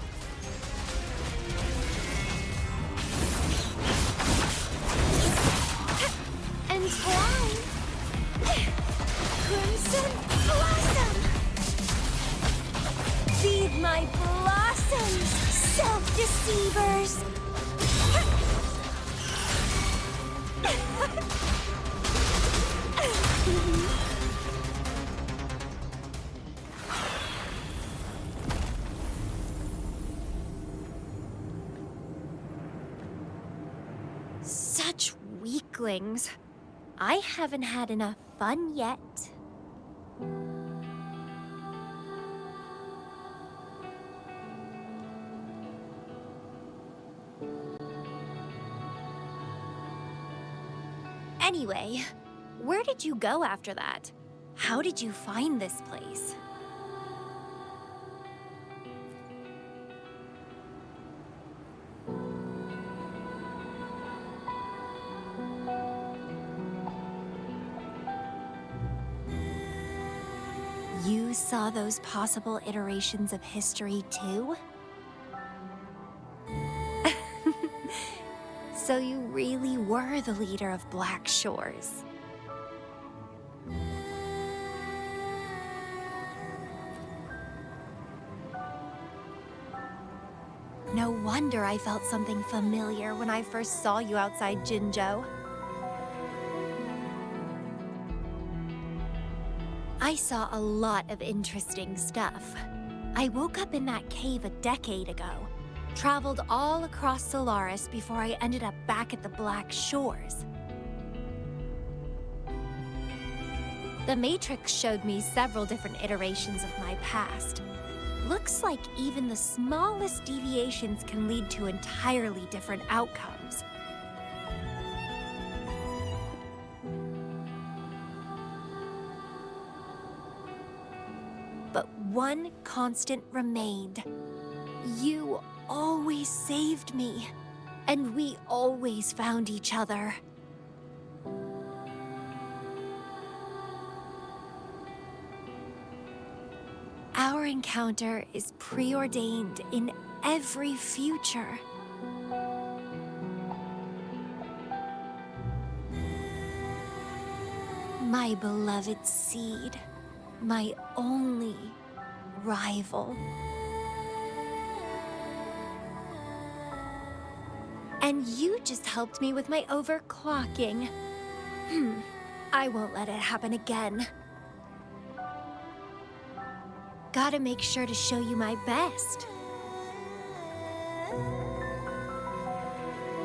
And twine! Crimson Blossom! Feed my blossoms, self-deceivers! Such weaklings. I haven't had enough fun yet. Anyway, where did you go after that? How did you find this place? You saw those possible iterations of history too? So you really were the leader of Black Shores. No wonder I felt something familiar when I first saw you outside Jinzhou. I saw a lot of interesting stuff. I woke up in that cave a decade ago, traveled all across Solaris before I ended up back at the Black Shores. The Matrix showed me several different iterations of my past. Looks like even the smallest deviations can lead to entirely different outcomes. But one constant remained. You always saved me, and we always found each other. Our encounter is preordained in every future. My beloved seed, my only rival. And you just helped me with my overclocking. I won't let it happen again. Gotta make sure to show you my best.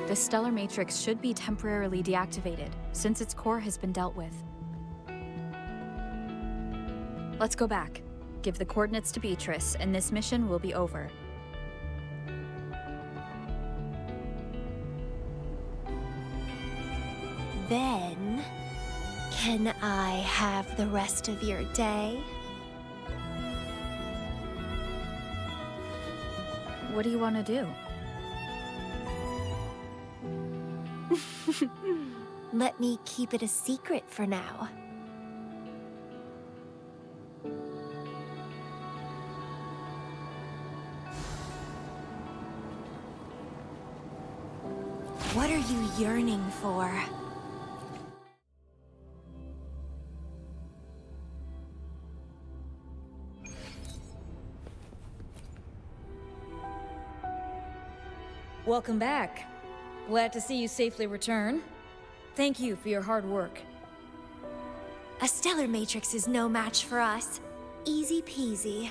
The stellar matrix should be temporarily deactivated, since its core has been dealt with. Let's go back. Give the coordinates to Beatrice, and this mission will be over. Then, can I have the rest of your day? What do you want to do? Let me keep it a secret for now. What are you yearning for? Welcome back. Glad to see you safely return. Thank you for your hard work. A stellar matrix is no match for us. Easy peasy.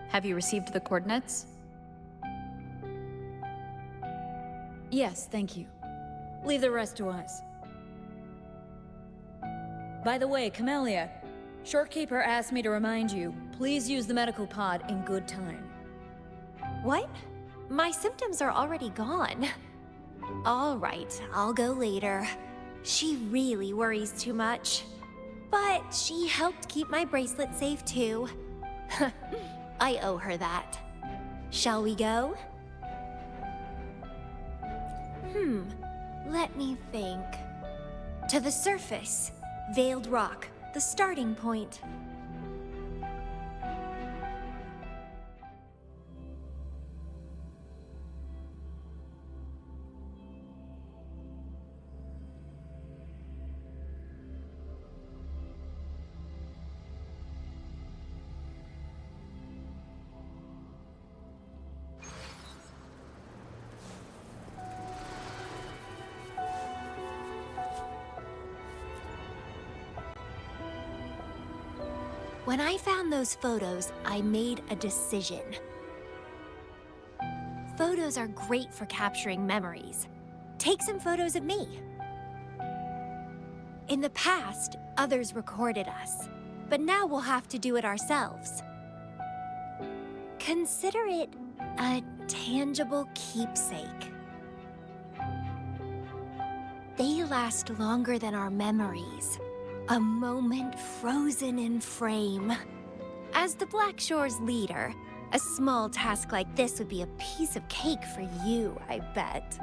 Have you received the coordinates? Yes, thank you. Leave the rest to us. By the way, Camellya, Shorekeeper asked me to remind you, please use the medical pod in good time. What? My symptoms are already gone. All right, I'll go later. She really worries too much. But she helped keep my bracelet safe too. I owe her that. Shall we go? Let me think. To the surface. Veiled Rock, the starting point. When I found those photos, I made a decision. Photos are great for capturing memories. Take some photos of me. In the past, others recorded us, but now we'll have to do it ourselves. Consider it a tangible keepsake. They last longer than our memories. A moment frozen in frame. As the Black Shore's leader, a small task like this would be a piece of cake for you, I bet.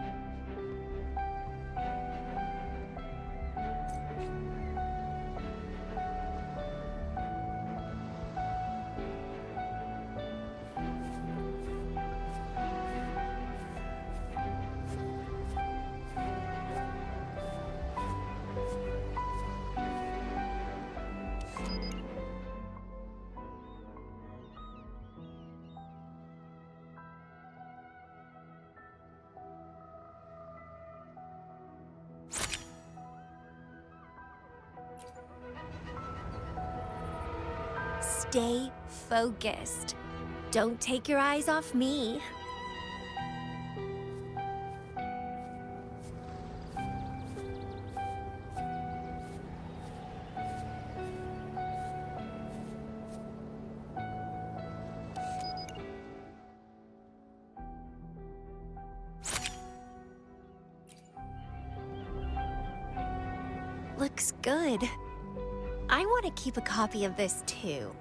Stay focused. Don't take your eyes off me. Looks good. I want to keep a copy of this too.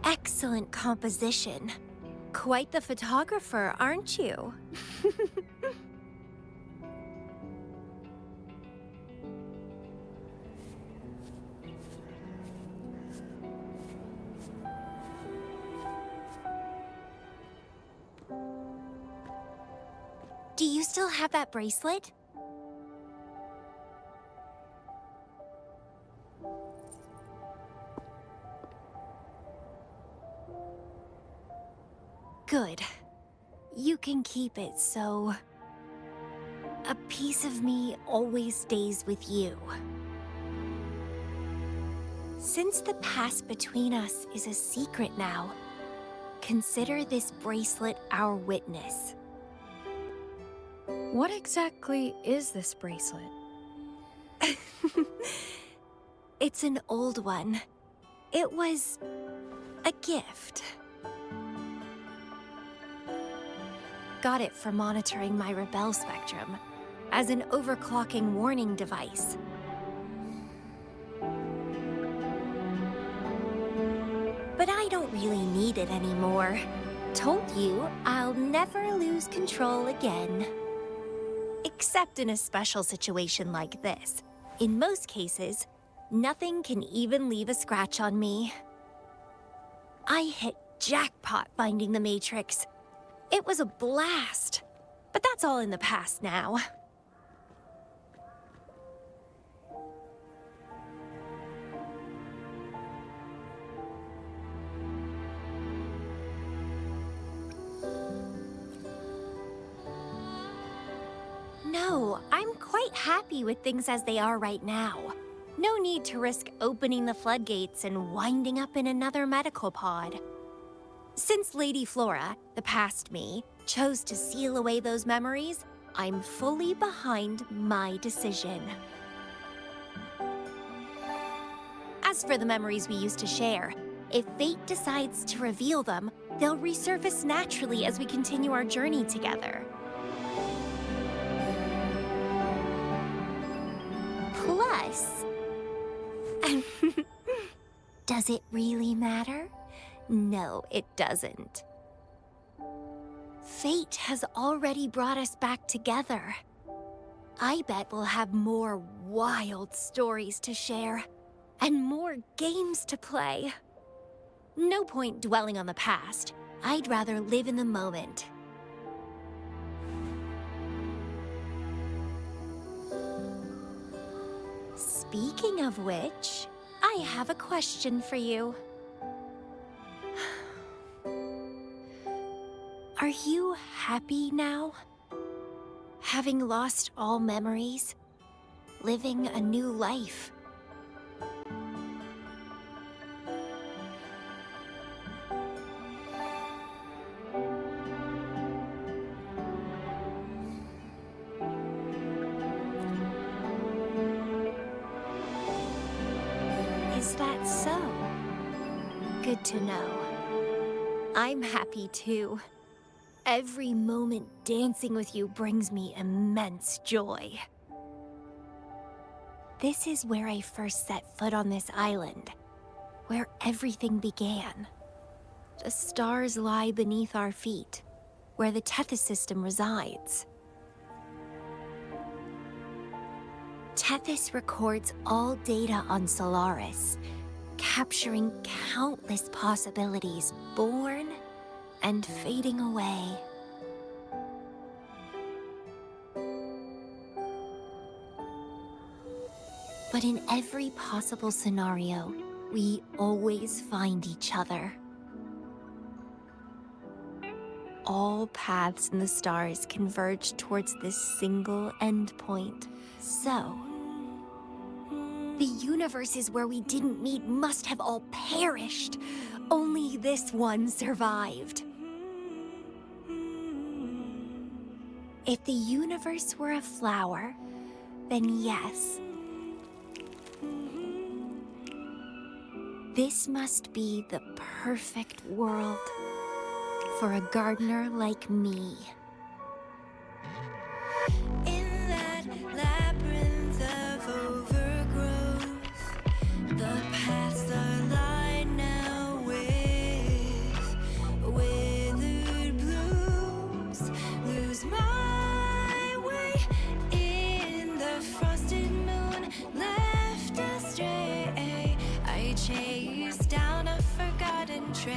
Excellent composition. Quite the photographer, aren't you? Do you still have that bracelet? Good. You can keep it, so... a piece of me always stays with you. Since the past between us is a secret now, consider this bracelet our witness. What exactly is this bracelet? It's an old one. It was a gift. Got it for monitoring my rebel spectrum as an overclocking warning device. But I don't really need it anymore. Told you I'll never lose control again. Except in a special situation like this. In most cases, nothing can even leave a scratch on me. I hit jackpot finding the Matrix. It was a blast. But that's all in the past now. No, I'm quite happy with things as they are right now. No need to risk opening the floodgates and winding up in another medical pod. Since Lady Flora, the past me, chose to seal away those memories, I'm fully behind my decision. As for the memories we used to share, if fate decides to reveal them, they'll resurface naturally as we continue our journey together. Plus, does it really matter? No, it doesn't. Fate has already brought us back together. I bet we'll have more wild stories to share, and more games to play. No point dwelling on the past. I'd rather live in the moment. Speaking of which, I have a question for you. Are you happy now? Having lost all memories? Living a new life? Is that so? Good to know. I'm happy too. Every moment dancing with you brings me immense joy. This is where I first set foot on this island, where everything began. The stars lie beneath our feet, where the Tethys system resides. Tethys records all data on Solaris, capturing countless possibilities born and fading away. But in every possible scenario, we always find each other. All paths in the stars converge towards this single endpoint. So, the universes where we didn't meet must have all perished. Only this one survived. If the universe were a flower, then yes. This must be the perfect world for a gardener like me. In that labyrinth of overgrowth, the paths are lined now with withered blooms. Lose my way in the frosted moon, left astray. I chase down a forgotten trail.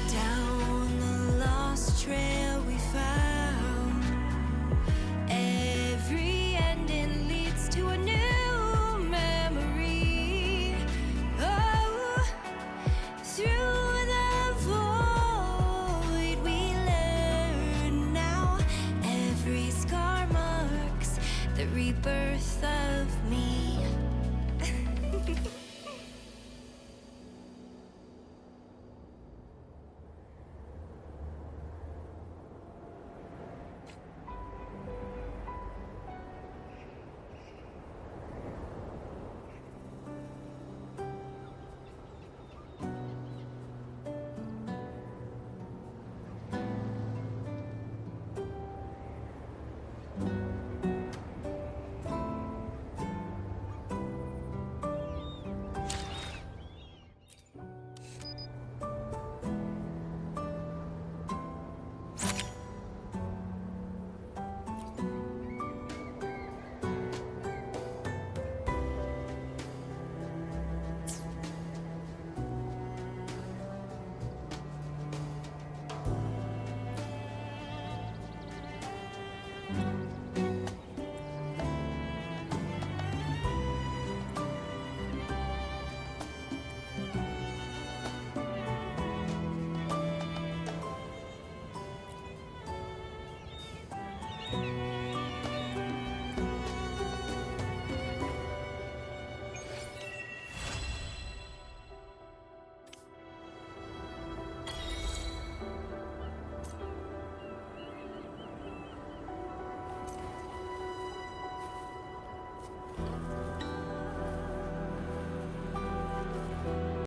Down the lost trail we found. Every ending leads to a new memory. Oh, through the void we learn now. Every scar marks the rebirth of me.